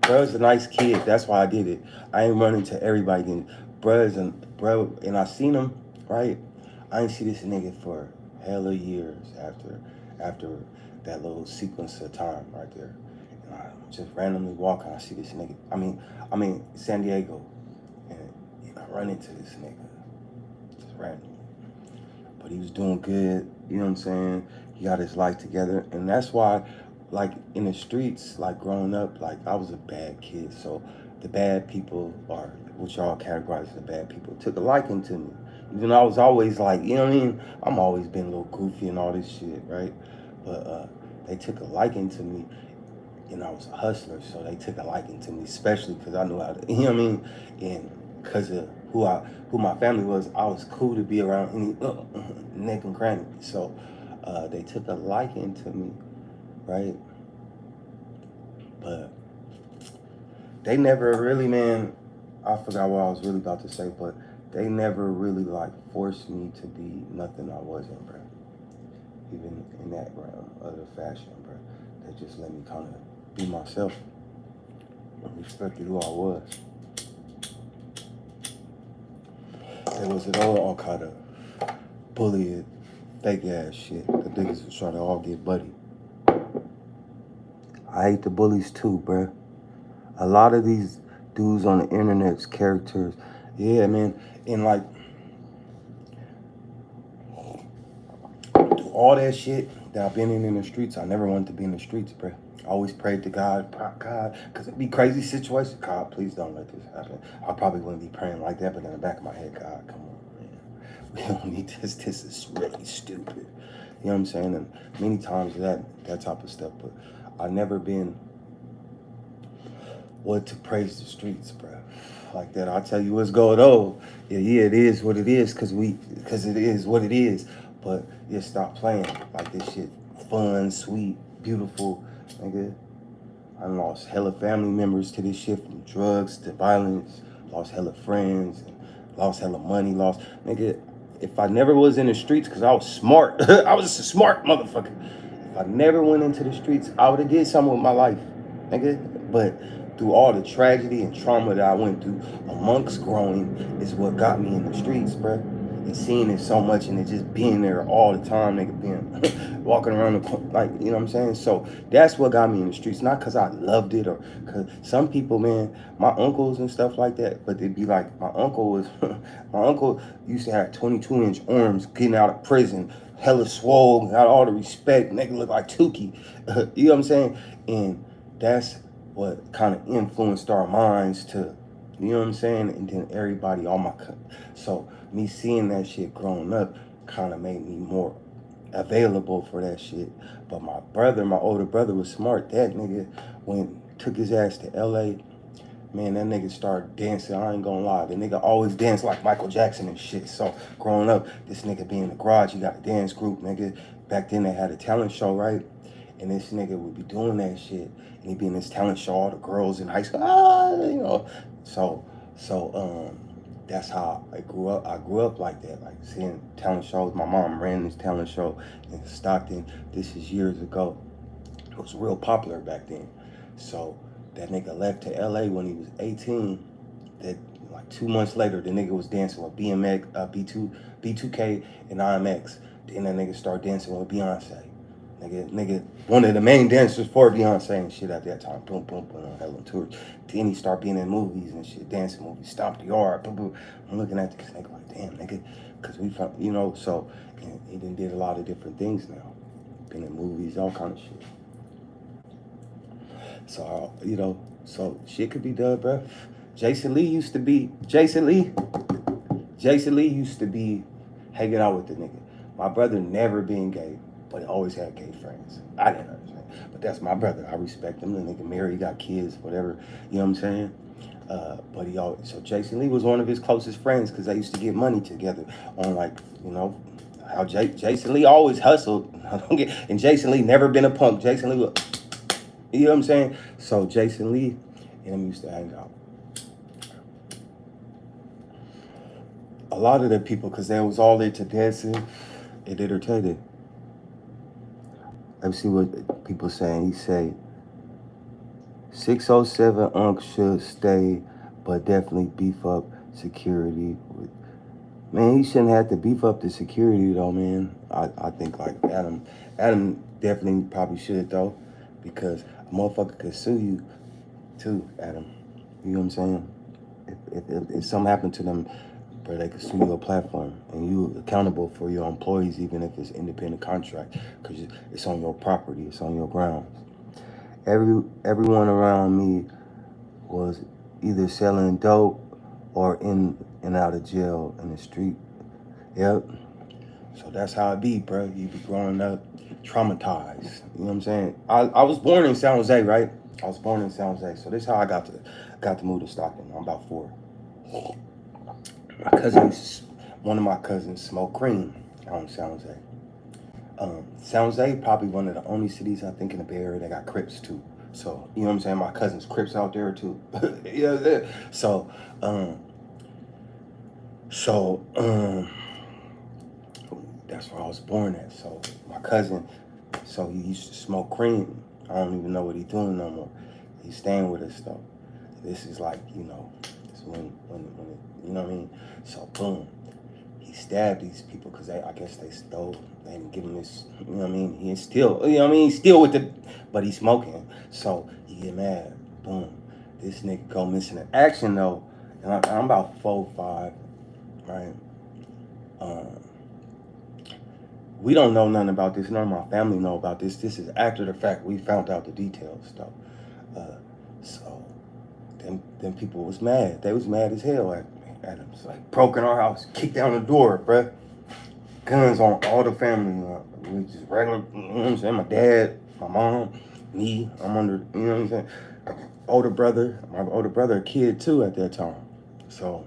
Bruh's a nice kid. That's why I did it. I ain't running to everybody. And I seen him, right? I ain't see this nigga for hella years after that little sequence of time right there. And I just randomly walking. I see this nigga. I mean San Diego, and I run into this nigga just randomly. But he was doing good. You know what I'm saying? He got his life together, and that's why, like in the streets, like growing up, like I was a bad kid. So the bad people, or what y'all categorize as the bad people, took a liking to me. Even though I was always like, you know what I mean? I'm always been a little goofy and all this shit, right? But they took a liking to me, and I was a hustler, so they took a liking to me, especially because I knew how to, you know what I mean? And because of who my family was, I was cool to be around any neck and cranny. So they took a liking to me, right? But they never really, man, I forgot what I was really about to say, but they never really like forced me to be nothing I wasn't, bro. Even in that realm of the fashion, bro. They just let me kind of be myself and respected who I was. There was all kind of bullying, fake ass shit. The niggas was trying to all get buddy. I hate the bullies too, bruh. A lot of these dudes on the internet's characters, yeah, man, and like through all that shit that I've been in the streets, I never wanted to be in the streets, bruh. I always prayed to God, because it'd be crazy situations. God, please don't let this happen. I probably wouldn't be praying like that, but in the back of my head, God, come on, man. We don't need this. This is really stupid. You know what I'm saying? And many times that type of stuff, but I never been what to praise the streets, bro. Like that, I'll tell you what's going on. Yeah, it is what it is, cause it is what it is. But yeah, stop playing like this shit. Fun, sweet, beautiful, nigga. I lost hella family members to this shit, from drugs to violence. Lost hella friends, lost hella money. Lost, nigga. If I never was in the streets, cause I was smart. I was just a smart motherfucker. If I never went into the streets, I would have did something with my life, nigga. But through all the tragedy and trauma that I went through amongst growing is what got me in the streets, bruh. And seeing it so much and it just being there all the time, nigga, being walking around the like, you know what I'm saying? So that's what got me in the streets, not because I loved it or because some people, man, my uncles and stuff like that, but they'd be like, my uncle used to have 22-inch arms getting out of prison, hella swole, got all the respect, nigga look like Tukey. You know what I'm saying? And that's what kind of influenced our minds to, you know what I'm saying? And then everybody, so me seeing that shit growing up kind of made me more available for that shit. But my older brother was smart. That nigga took his ass to LA. Man, that nigga started dancing. I ain't gonna lie. The nigga always danced like Michael Jackson and shit. So growing up, this nigga be in the garage, he got a dance group, nigga. Back then they had a talent show, right? And this nigga would be doing that shit. And he'd be in this talent show, all the girls in high school, you know. So that's how I grew up. I grew up like that, like seeing talent shows. My mom ran this talent show in Stockton. This is years ago. It was real popular back then. So that nigga left to LA when he was 18. That like 2 months later, the nigga was dancing with BMX, B2K, and IMX. Then that nigga started dancing with Beyonce. Nigga, one of the main dancers for Beyonce and shit at that time. Boom, boom, boom, on hella tours. Then he started being in movies and shit, dancing movies, Stomp the Yard, boom, boom. I'm looking at this nigga like, damn, nigga, because we found, so and he done did a lot of different things now. Been in movies, all kind of shit. So, so shit could be done, bro. Jason Lee used to be hanging out with the nigga. My brother never been gay, but he always had gay friends. I didn't understand. But that's my brother. I respect him. The nigga married, got kids, whatever. You know what I'm saying? So Jason Lee was one of his closest friends because they used to get money together on how Jason Lee always hustled. And Jason Lee never been a punk. Jason Lee was, you know what I'm saying? So Jason Lee and him used to hang out. A lot of the people, because they was all into dancing and entertaining. Let me see what people saying. He say 607 Unc should stay, but definitely beef up security. Man, he shouldn't have to beef up the security though, man. I think like Adam definitely probably should though, because a motherfucker could sue you too, Adam. You know what I'm saying? If something happened to them, bro, they could sue your platform, and you accountable for your employees, even if it's independent contract, because it's on your property, it's on your grounds. Everyone around me was either selling dope or in and out of jail in the street. Yep. So that's how it be, bro. You be growing up traumatized. You know what I'm saying? I was born in San Jose, right? I was born in San Jose. So this is how I got to move to Stockton. I'm about 4. One of my cousins smoked cream out in San Jose. San Jose probably one of the only cities I think in the Bay Area that got Crips too. So you know what I'm saying? My cousin's Crips out there too. You know what I'm saying? So that's where I was born at. So my cousin, so he used to smoke cream. I don't even know what he's doing no more. He's staying with us though. This is like, it's when you know what I mean? So boom, he stabbed these people because I guess they stole. They didn't give him this, you know what I mean? He's still, you know what I mean? He's still with but he's smoking. So he get mad. Boom. This nigga go missing in action though. And I'm about 4, 5, right? We don't know nothing about this. None of my family know about this. This is after the fact. We found out the details though. So them people was mad. They was mad as hell at him. It's like broke in our house, kicked down the door, bruh. Guns on all the family. We just regular, you know what I'm saying? My dad, my mom, me. I'm under, you know what I'm saying? My older brother, a kid too at that time. So,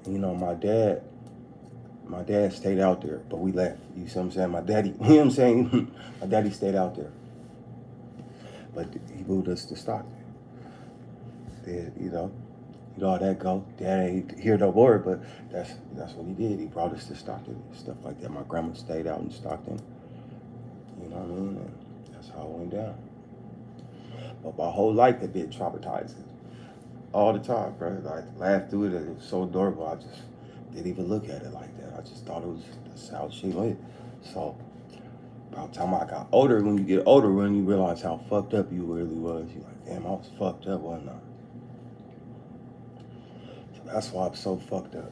my dad stayed out there, but we left. You see what I'm saying? My daddy, you know what I'm saying? My daddy stayed out there. But he moved us to Stockton. How that go. Dad ain't hear no word, but that's what he did. He brought us to Stockton, stuff like that. My grandma stayed out in Stockton. You know what I mean? And that's how it went down. But my whole life had been traumatizing. All the time, bro. I laughed through it. It was so adorable. I just didn't even look at it like that. I just thought it was that's how shit went. So by the time I got older, when you realize how fucked up you really was, you're like, damn, I was fucked up, wasn't I? That's why I'm so fucked up.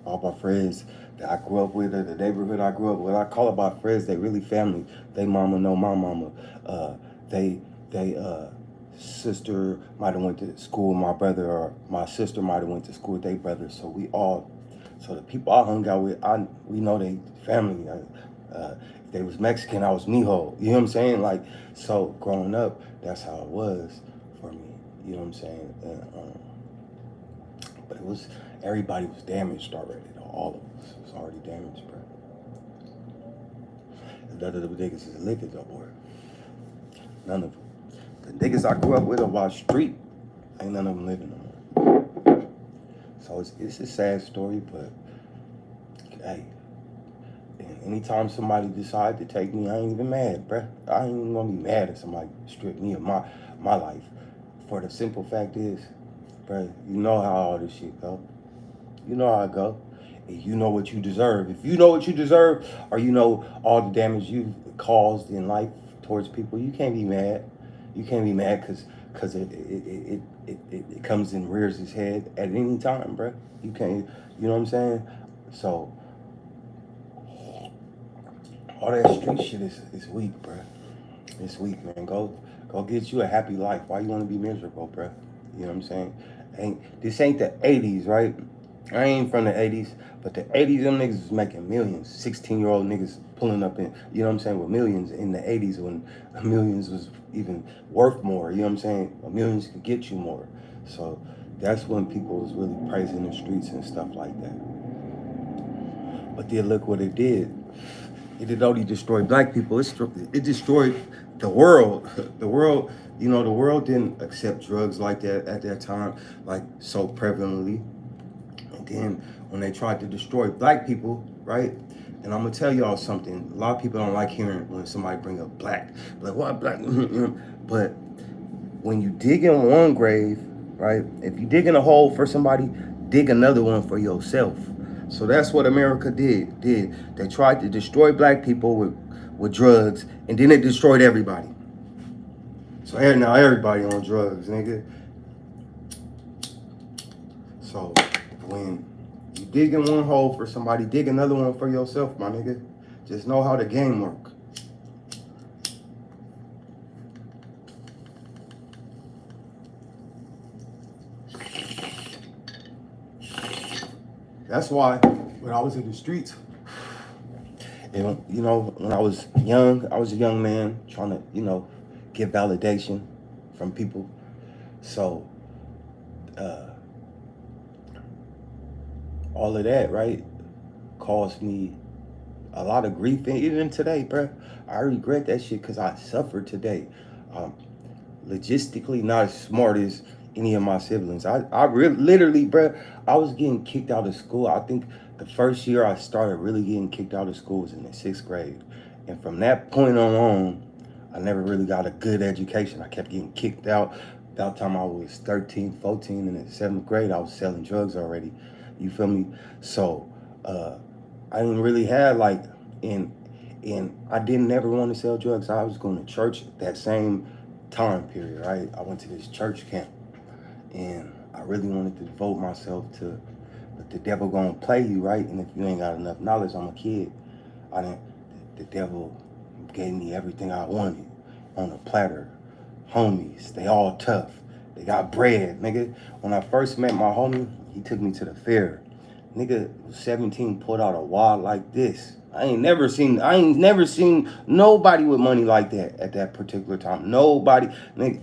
All my friends that I grew up with, or the neighborhood I grew up with, I call it my friends. They really family. They mama know my mama. They sister might have went to school with my brother, or my sister might have went to school with their brother. So the people I hung out with, we know they family. If they was Mexican, I was mijo. You know what I'm saying? Like, so growing up, that's how it was for me. You know what I'm saying? But everybody was damaged already. All of us was already damaged, bro. And none of them niggas is living no more. None of them. The niggas I grew up with on my street, ain't none of them living no more. So it's a sad story, but hey, Anytime somebody decide to take me, I ain't even mad, bruh. I ain't even gonna be mad if somebody strip me of my life. For the simple fact is, bruh, you know how all this shit go. You know how it go. And you know what you deserve. If you know what you deserve, or you know all the damage you've caused in life towards people, you can't be mad. You can't be mad because it comes and rears its head at any time, bruh. You can't, you know what I'm saying? So all that street shit is weak, bruh. It's weak, man. Go get you a happy life. Why you want to be miserable, bruh? You know what I'm saying? This ain't the 80s, right? I ain't from the 80s, but the 80s, them niggas was making millions. 16-year-old niggas pulling up in, you know what I'm saying, with millions in the 80s when millions was even worth more. You know what I'm saying? Millions could get you more. So that's when people was really praising the streets and stuff like that. But then look what it did. It did only destroy black people. It destroyed the world. The world, you know, the world didn't accept drugs like that at that time, like so prevalently. And then when they tried to destroy black people, right? And I'm gonna tell y'all something. A lot of people don't like hearing when somebody bring up black. Like, what black? But when you dig in one grave, right? If you dig in a hole for somebody, dig another one for yourself. So that's what America did. They tried to destroy black people with drugs, and then it destroyed everybody. So now everybody on drugs, nigga. So when you dig in one hole for somebody, dig another one for yourself, my nigga. Just know how the game work. That's why when I was in the streets, and you know, when I was young, I was a young man trying to, you know, get validation from people. So uh, all of that, right, caused me a lot of grief. And even today, bro, I regret that shit because I suffered today. Um, Logistically, not as smart as any of my siblings. Literally, bro, I was getting kicked out of school. I think the first year I started really getting kicked out of school was in the 6th grade. And from that point on, I never really got a good education. I kept getting kicked out. About the time I was 13, 14, in the 7th grade, I was selling drugs already. You feel me? So I didn't really have like, and I didn't never want to sell drugs. I was going to church that same time period, right? I went to this church camp, and I really wanted to devote myself to, but the devil gonna play you, right? And if you ain't got enough knowledge, I'm a kid. I didn't. The devil gave me everything I wanted on a platter. Homies, they all tough. They got bread, nigga. When I first met my homie, he took me to the fair. Nigga was 17, pulled out a wad like this. I ain't never seen nobody with money like that at that particular time. Nobody, nigga,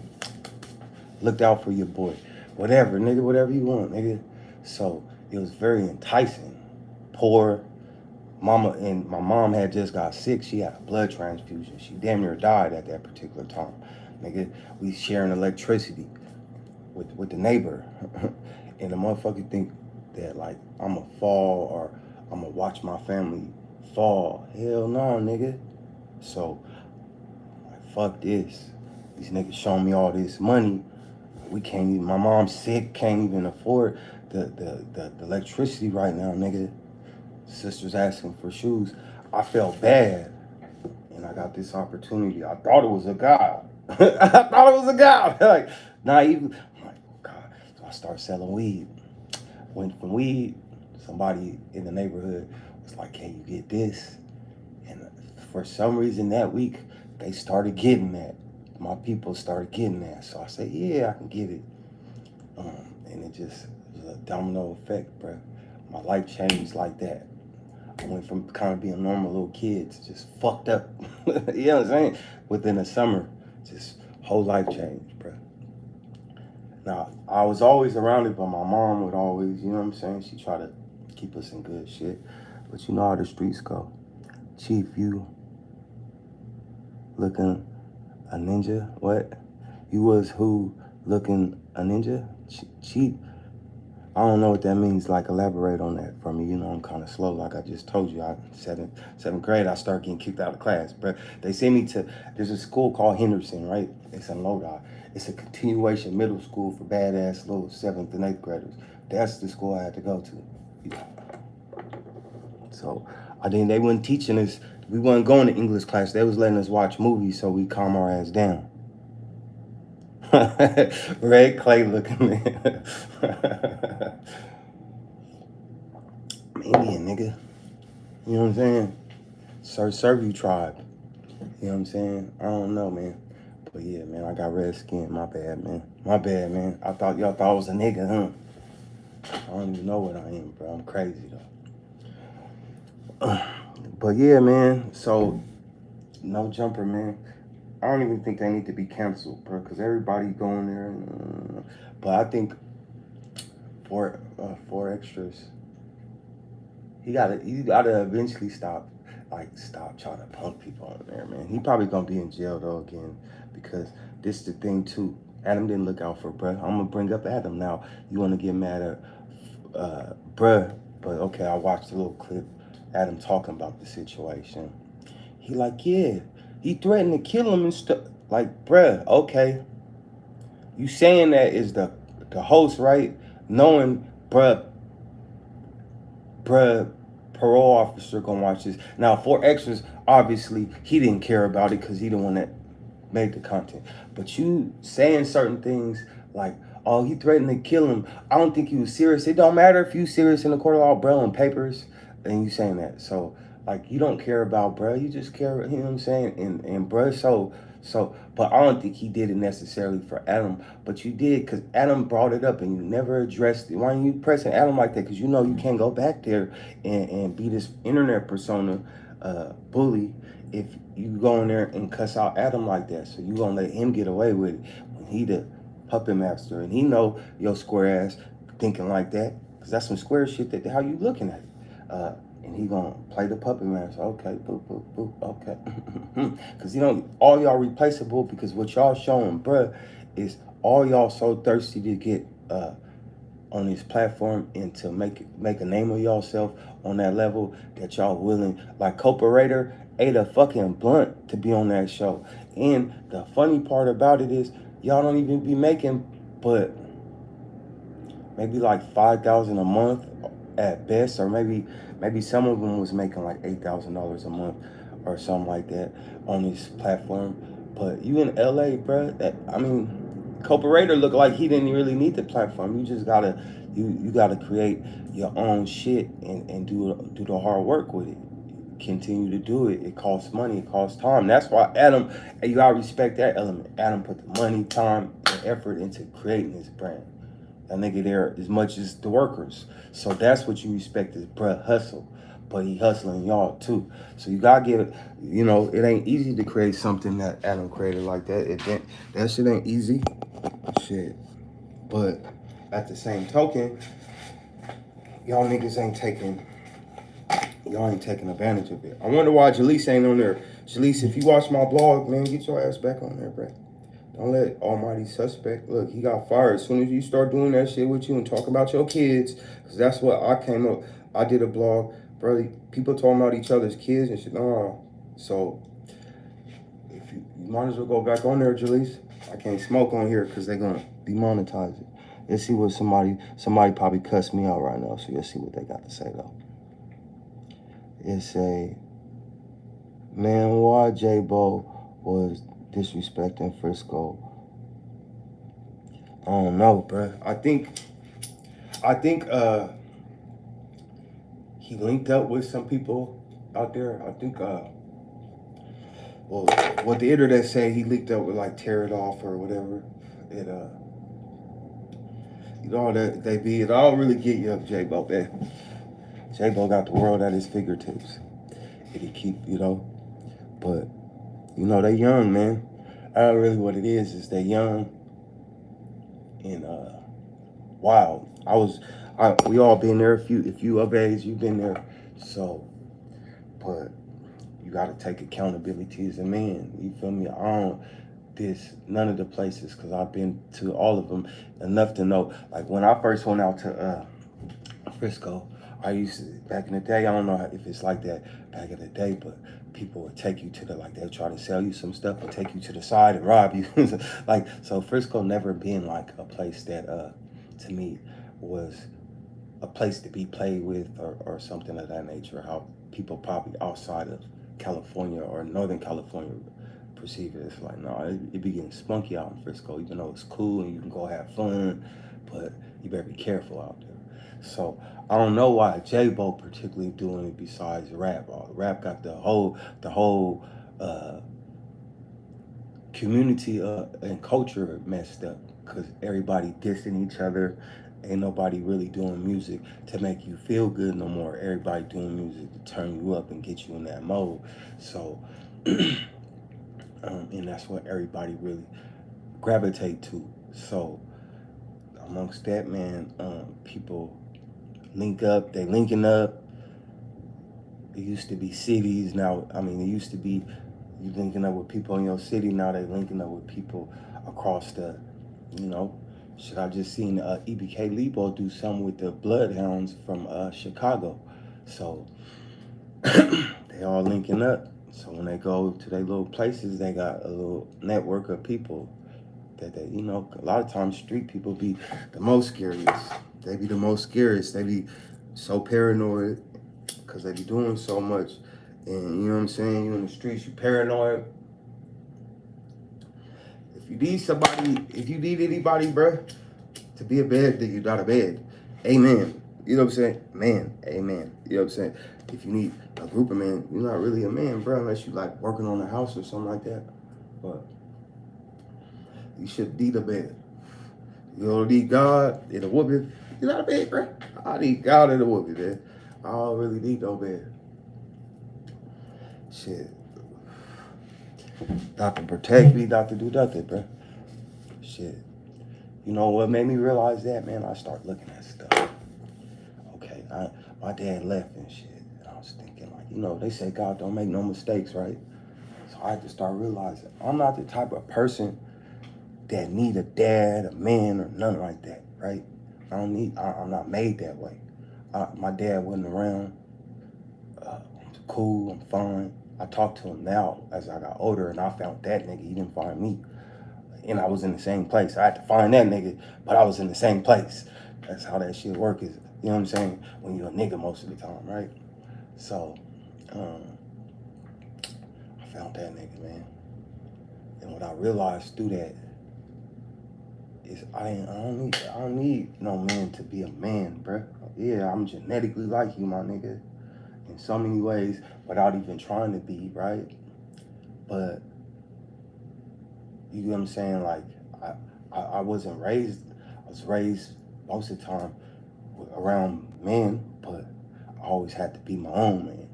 looked out for your boy. Whatever, nigga, whatever you want, nigga. So it was very enticing. Poor, my mom had just got sick. She had a blood transfusion. She damn near died at that particular time. Nigga, we sharing electricity with the neighbor. And the motherfucker think that like I'ma fall or I'ma watch my family fall. Hell no, nigga. So like fuck this. These niggas showing me all this money. We can't even, my mom's sick, can't even afford the electricity right now, nigga. Sister's asking for shoes. I felt bad, and I got this opportunity. I thought it was a God. I thought it was a God. Like, naive. I'm like, oh God. So I start selling weed. Went from weed, somebody in the neighborhood was like, can you get this? And for some reason that week, they started getting that. My people started getting that. So I said, yeah, I can get it. And it just was a domino effect, bro. My life changed like that. I went from kind of being a normal little kid to just fucked up. You know what I'm saying? Within a summer, just whole life changed, bro. Now, I was always around it, but my mom would always, you know what I'm saying? She tried to keep us in good shit. But you know how the streets go. Chief, you looking a ninja? What? You was who looking a ninja? Chief. I don't know what that means. Like, elaborate on that for me. You know, I'm kind of slow. Like I just told you, seventh grade, I start getting kicked out of class. But they sent me to, there's a school called Henderson, right? It's in Lodi. It's a continuation middle school for badass little 7th and 8th graders. That's the school I had to go to. So I think they weren't teaching us. We weren't going to English class. They was letting us watch movies so we calm our ass down. Red Clay looking man. Indian nigga. You know what I'm saying? Serve you tribe. You know what I'm saying? I don't know, man. But yeah, man, I got red skin. My bad, man. My bad, man. I thought y'all thought I was a nigga, huh? I don't even know what I am, bro. I'm crazy though. But yeah, man. So no jumper, man. I don't even think they need to be canceled, bro, because everybody going there. But I think four extras. You gotta eventually stop trying to punk people on there, man. He probably gonna be in jail though again, because this is the thing too. Adam didn't look out for bruh. I'm gonna bring up Adam now. You wanna get mad at bruh, but okay, I watched a little clip. Adam talking about the situation. He like, yeah, he threatened to kill him and stuff. Like, bruh, okay, you saying that is the host, right? Knowing, bruh, parole officer gonna watch this. Now, 4Xers, obviously, he didn't care about it because he the one that made the content. But you saying certain things like, oh, he threatened to kill him. I don't think he was serious. It don't matter if you serious in the court of law, bro, on papers, and you saying that. So, like, you don't care about bro. You just care, you know what I'm saying? And bro, but I don't think he did it necessarily for Adam, but you did because Adam brought it up and you never addressed it. Why are you pressing Adam like that? Because you know you can't go back there and be this internet persona bully if you go in there and cuss out Adam like that. So you gonna let him get away with it when he the puppet master and he know your square ass thinking like that because that's some square shit that how you looking at it. And he gonna play the puppet master. Okay, boop, boop, boop, okay. Because you know, all y'all replaceable because what y'all showing, bruh, is all y'all so thirsty to get on this platform and to make a name of yourself on that level that y'all willing. Like Cooperator ate a fucking blunt to be on that show. And the funny part about it is y'all don't even be making but maybe like 5,000 a month at best, or maybe some of them was making like $8,000 a month or something like that on this platform. But you in LA, bro? Cooperator looked like he didn't really need the platform. You just gotta you gotta create your own shit and do the hard work with it. Continue to do it. It costs money. It costs time. That's why Adam. You gotta respect that element. Adam put the money, time, and effort into creating his brand. That nigga there as much as the workers. So that's what you respect is bruh hustle. But he hustling y'all too. So you gotta give it, you know, it ain't easy to create something that Adam created like that. That shit ain't easy. Shit. But at the same token, y'all niggas ain't taking advantage of it. I wonder why Jaleese ain't on there. Jaleese, if you watch my blog, man, get your ass back on there, bruh. Don't let Almighty Suspect, look, he got fired as soon as you start doing that shit with you and talking about your kids, because that's what I came up, I did a blog, bro, people talking about each other's kids and shit, so, if you might as well go back on there, Jaleese. I can't smoke on here because they're going to demonetize it. Let's see what somebody probably cussed me out right now, so you'll see what they got to say, though. It's a, man, why J-Bo was disrespecting Frisco. I don't know, bro. I think he linked up with some people out there. I think well, what the internet say, he linked up with like Tear It Off or whatever. It you know that they be, it all really get you up, J-Bo, man. J-Bo got the world at his fingertips. He keep, you know, but you know they young, man. Really what it is they young and wild. We all been there. If you of age, you've been there. So, but you got to take accountability as a man. You feel me? this none of the places because I've been to all of them enough to know. Like when I first went out to Frisco, I used to, back in the day, I don't know if it's like that back in the day, but people would take you to the, like they'll try to sell you some stuff and take you to the side and rob you. Like, so Frisco never been like a place that to me was a place to be played with or something of that nature. How people probably outside of California or Northern California perceive it. It's like, no, it be getting spunky out in Frisco, even though it's cool and you can go have fun, but you better be careful out there. So I don't know why J-Bo particularly doing it besides rap. Rap got the whole community and culture messed up because everybody dissing each other. Ain't nobody really doing music to make you feel good no more. Everybody doing music to turn you up and get you in that mode. So, and that's what everybody really gravitate to. So, amongst that, man, people link up. They linking up. It used to be cities. Now, I mean, it used to be you linking up with people in your city. Now they linking up with people across the, you know. Shit, I just seen EBK Lebo do something with the Bloodhounds from Chicago. So they all linking up. So when they go to their little places, they got a little network of people that they, you know, a lot of times street people be the most scariest. They be the most scariest. They be so paranoid because they be doing so much. And you know what I'm saying? You in the streets, you paranoid. If you need somebody, if you need anybody, bruh, to be a bed, then you're not a bed. Amen. You know what I'm saying? Man, amen. You know what I'm saying? If you need a group of men, you're not really a man, bro, unless you like working on a house or something like that. But you should need a bed. You don't need God in a woman. You're not a bed, bro. I need God in a woman, man. I don't really need no bed. Shit. Not to protect me, not to do nothing, bro. Shit. You know what made me realize that, man? I start looking at stuff. Okay, my dad left and shit. And I was thinking, like, you know, they say God don't make no mistakes, right? So I had to start realizing I'm not the type of person that need a dad, a man, or nothing like that, right? I'm not made that way. My dad wasn't around. I'm cool, I'm fine. I talk to him now as I got older, and I found that nigga. He didn't find me. And I was in the same place. I had to find that nigga, but I was in the same place. That's how that shit work is, you know what I'm saying? When you're a nigga most of the time, right? So, I found that nigga, man. And what I realized through that is I don't need no man to be a man, bruh. Yeah, I'm genetically like you, my nigga, in so many ways, without even trying to be, right? But you know what I'm saying? Like I wasn't raised. I was raised most of the time around men, but I always had to be my own man,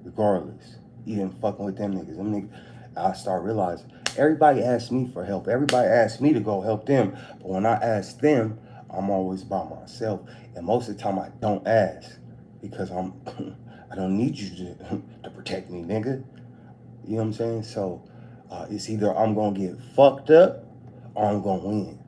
regardless. Even fucking with them niggas. Them niggas, I start realizing everybody asks me for help. Everybody asks me to go help them. But when I ask them, I'm always by myself. And most of the time I don't ask because I don't need you to protect me, nigga. You know what I'm saying? So it's either I'm gonna get fucked up or I'm gonna win.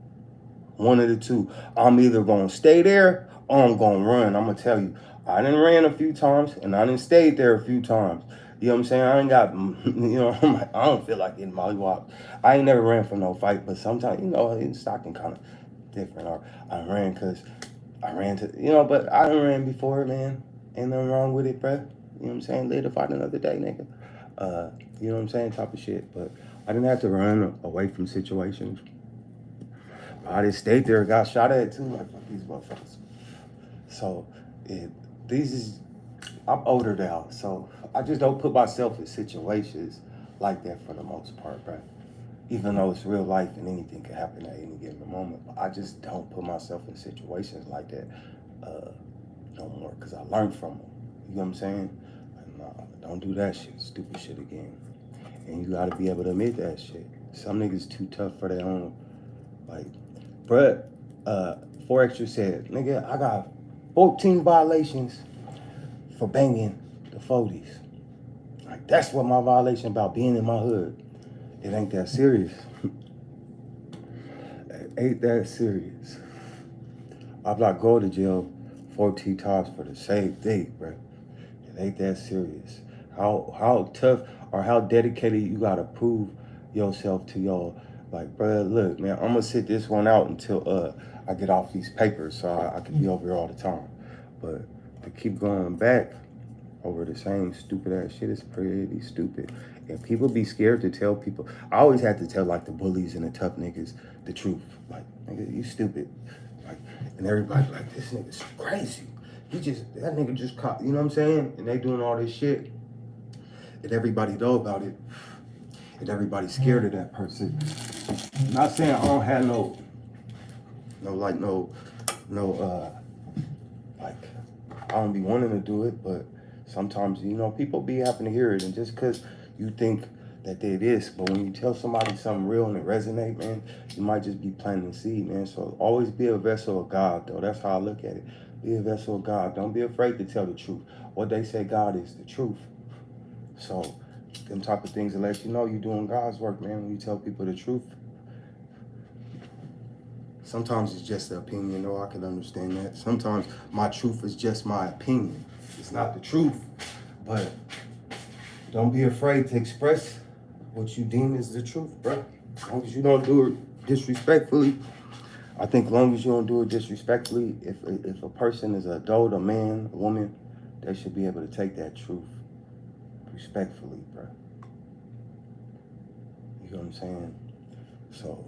One of the two. I'm either gonna stay there or I'm gonna run. I'm gonna tell you, I done ran a few times and I done stayed there a few times. You know what I'm saying? I ain't got, you know, I'm like, I don't feel like getting mollywopped. I ain't never ran from no fight, but sometimes, you know, in Stockton kind of different. Or I ran because I ran to, you know, but I done ran before, man. Ain't nothing wrong with it, bruh. You know what I'm saying? Live to fight another day, nigga. You know what I'm saying? Type of shit. But I didn't have to run away from situations. I just stayed there, got shot at too, like fuck these motherfuckers. So these is I'm older now, so I just don't put myself in situations like that for the most part, right? Even though it's real life and anything can happen at any given moment, but I just don't put myself in situations like that no more because I learned from them. You know what I'm saying? Like, nah, don't do that shit, stupid shit again. And you gotta be able to admit that shit. Some niggas too tough for their own, like. Bruh, 4Extra said, nigga, I got 14 violations for banging the 40s. Like, that's what my violation about being in my hood. It ain't that serious. ain't that serious. I'm not going to jail 14 times for the same thing, bro. It ain't that serious. How tough or how dedicated you gotta prove yourself to your, like, bro, look, man, I'm gonna sit this one out until I get off these papers so I can be over here all the time. But to keep going back over the same stupid ass shit is pretty stupid. And people be scared to tell people. I always had to tell like the bullies and the tough niggas the truth. Like, nigga, you stupid. Like, and everybody like, this nigga's crazy. That nigga just caught, you know what I'm saying? And they doing all this shit. And everybody know about it. And everybody's scared of that person. I'm not saying I don't have no, like, I don't be wanting to do it, but sometimes, people be having to hear it. And just because you think that they this, but when you tell somebody something real and it resonate, man, you might just be planting the seed, man. So always be a vessel of God, though. That's how I look at it. Be a vessel of God. Don't be afraid to tell the truth. What they say God is the truth. So them type of things that let you know you're doing God's work, man, when you tell people the truth. Sometimes it's just the opinion, though. I can understand that. Sometimes my truth is just my opinion. It's not the truth. But don't be afraid to express what you deem is the truth, bro. As long as you don't do it disrespectfully. I think as long as you don't do it disrespectfully, if a person is an adult, a man, a woman, they should be able to take that truth respectfully, bro. You know what I'm saying? So,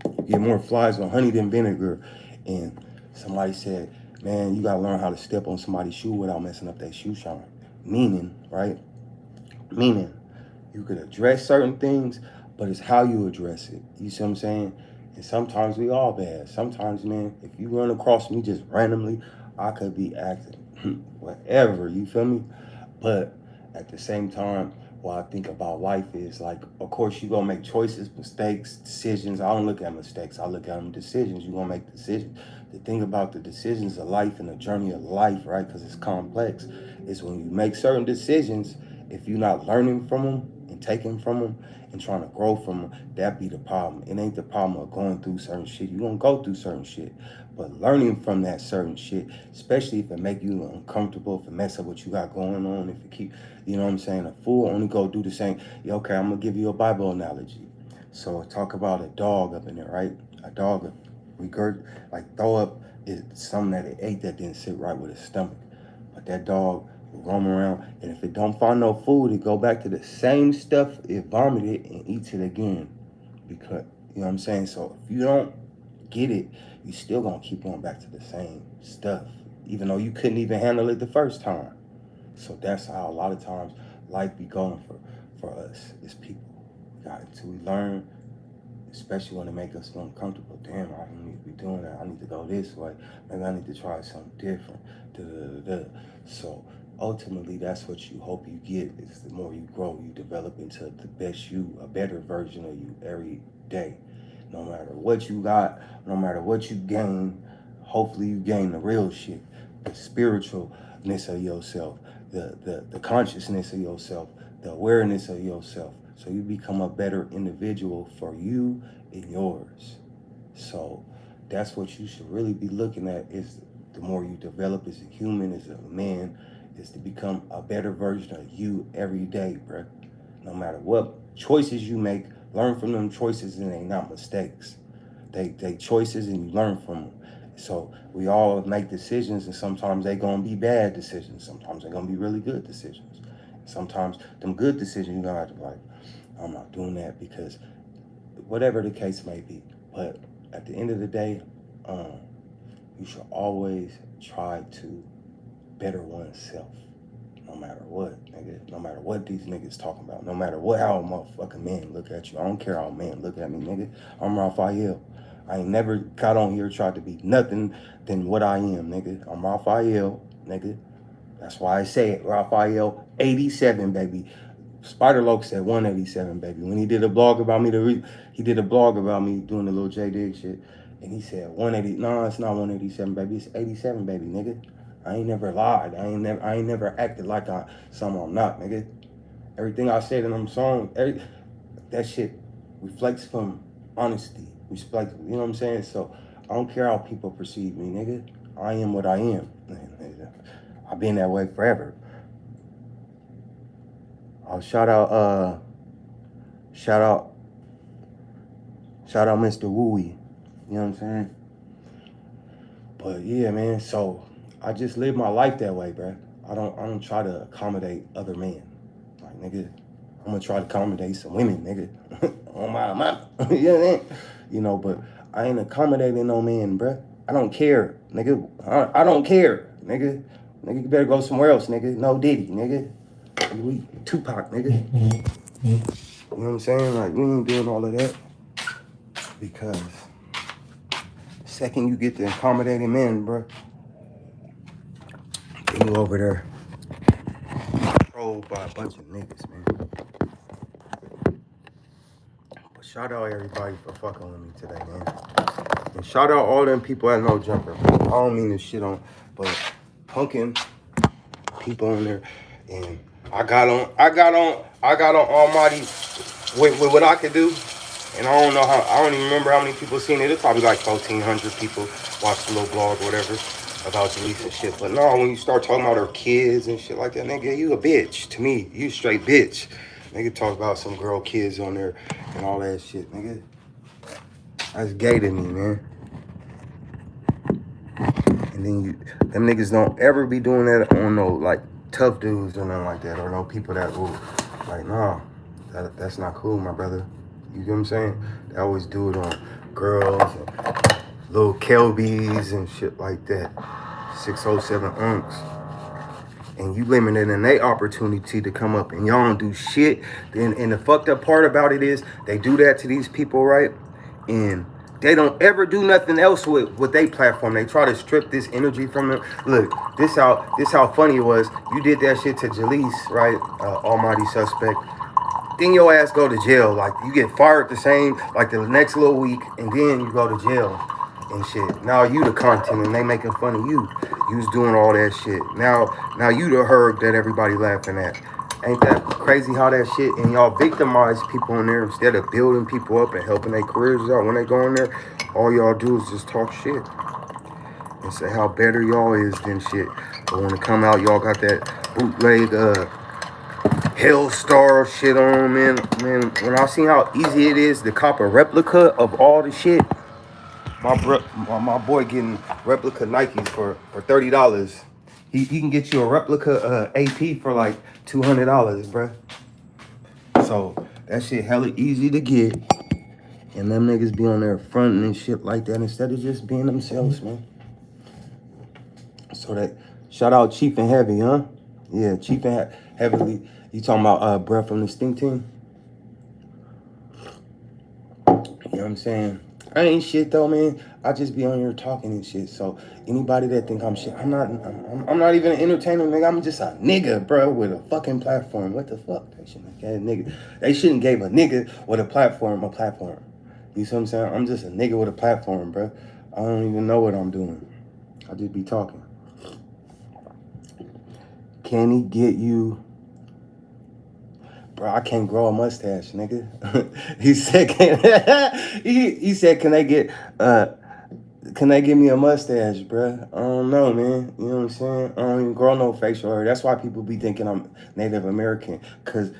you get more flies with honey than vinegar. And somebody said, man, you gotta learn how to step on somebody's shoe without messing up their shoe shine. Meaning, right? Meaning, you could address certain things, but it's how you address it. You see what I'm saying? And sometimes we all bad. Sometimes, man, if you run across me just randomly, I could be acting whatever, you feel me? But at the same time, what I think about life is like, of course, you're gonna make choices, mistakes, decisions. I don't look at mistakes, I look at them decisions. You're gonna make decisions. The thing about the decisions of life and the journey of life, right? Because it's complex, is when you make certain decisions, if you're not learning from them and taking from them and trying to grow from them, that be the problem. It ain't the problem of going through certain shit. You're gonna go through certain shit. But learning from that certain shit, especially if it make you uncomfortable, if it mess up what you got going on, if it keep, you know what I'm saying, a fool only go do the same. Yeah, okay, I'm gonna give you a Bible analogy. So talk about a dog up in there, right? A dog throw up is something that it ate that didn't sit right with its stomach. But that dog will roam around, and if it don't find no food, it go back to the same stuff it vomited and eats it again. Because, you know what I'm saying? So if you don't get it, you still gonna keep going back to the same stuff, even though you couldn't even handle it the first time. So that's how a lot of times life be going for us as people. We got until we learn, especially when it make us uncomfortable. Damn, I don't need to be doing that. I need to go this way. Maybe I need to try something different. Da, da, da, da. So ultimately, that's what you hope you get. Is the more you grow, you develop into the best you, a better version of you every day. No matter what you got, no matter what you gain, hopefully you gain the real shit, the spiritualness of yourself, the consciousness of yourself, the awareness of yourself. So you become a better individual for you and yours. So that's what you should really be looking at, is the more you develop as a human, as a man, is to become a better version of you every day, bro. No matter what choices you make, learn from them choices, and they not mistakes. They choices and you learn from them. So we all make decisions, and sometimes they gonna be bad decisions. Sometimes they're gonna be really good decisions. Sometimes them good decisions, you're gonna have to be like, I'm not doing that, because whatever the case may be. But at the end of the day, you should always try to better oneself. No matter what, nigga. No matter what these niggas talking about. No matter what how a motherfucking man look at you. I don't care how a man look at me, nigga. I'm Raphael. I ain't never got on here tried to be nothing than what I am, nigga. I'm Raphael, nigga. That's why I say it. Raphael 87, baby. Spider Loke said 187, baby. When he did a blog about me, he did a blog about me doing the little J Dig shit, and he said 180. No, it's not 187, baby. It's 87, baby, nigga. I ain't never lied. I ain't never acted like something I'm not, nigga. Everything I said in them songs, that shit reflects from honesty. Respect, you know what I'm saying? So I don't care how people perceive me, nigga. I am what I am. I've been that way forever. I'll shout out, shout out Mr. Wooey. You know what I'm saying? But yeah, man. So I just live my life that way, bro. I don't try to accommodate other men. Like nigga, I'm gonna try to accommodate some women, nigga. On my, you know what I mean? You know, but I ain't accommodating no man, bro. I don't care, nigga. I don't care, nigga. Nigga, you better go somewhere else, nigga. No Diddy, nigga. We Tupac, nigga. You know what I'm saying? Like, we ain't doing all of that because second you get to accommodating men, bro, then you over there controlled by a bunch of niggas, man. But shout out everybody for fucking with me today, man. And shout out all them people at No Jumper. I don't mean to shit on, but punking people on there. And I got on Almighty with what I could do. And I don't even remember how many people seen it. It's probably like 1,400 people watched the little blog or whatever about Jaleesa and shit. But no, when you start talking about her kids and shit like that, nigga, you a bitch. To me, you straight bitch. Nigga talk about some girl kids on there and all that shit, nigga. That's gay to me, man. And then them niggas don't ever be doing that on no like tough dudes or nothing like that, or no people that will like, nah, that's not cool, my brother. You get what I'm saying? They always do it on girls and little Kelbies and shit like that. 607 unks. And you limiting their opportunity to come up and y'all don't do shit. Then and the fucked up part about it is they do that to these people, right? And they don't ever do nothing else with their platform. They try to strip this energy from them. Look, this how funny it was. You did that shit to Jaleesa, right? Almighty suspect. Then your ass go to jail. Like you get fired the same, like the next little week, and then you go to jail and shit. Now you the content and they making fun of you. You was doing all that shit. Now you the herb that everybody laughing at. Ain't that crazy how that shit, and y'all victimize people in there instead of building people up and helping their careers out. When they go in there, all y'all do is just talk shit and say how better y'all is than shit. But when it come out, y'all got that bootleg Hellstar shit on, man. Man, when I seen how easy it is to cop a replica of all the shit, my boy getting replica Nikes for $30. He can get you a replica AP for like $200, bruh. So that shit hella easy to get. And them niggas be on there fronting and shit like that instead of just being themselves, man. So that, shout out Chief and Heavy, huh? Yeah, Chief and Heavily. You talking about bruh from the Stink Team? You know what I'm saying? I ain't shit though, man. I just be on here talking and shit. So anybody that think I'm shit, I'm not even an entertainer, nigga. I'm just a nigga, bro, with a fucking platform. What the fuck? They shouldn't have nigga. They shouldn't gave a nigga with a platform. You see what I'm saying? I'm just a nigga with a platform, bro. I don't even know what I'm doing. I just be talking. Can he get you? Bro, I can't grow a mustache, nigga. He said, he said, can they give me a mustache, bruh? I don't know, man. You know what I'm saying? I don't even grow no facial hair. That's why people be thinking I'm Native American, because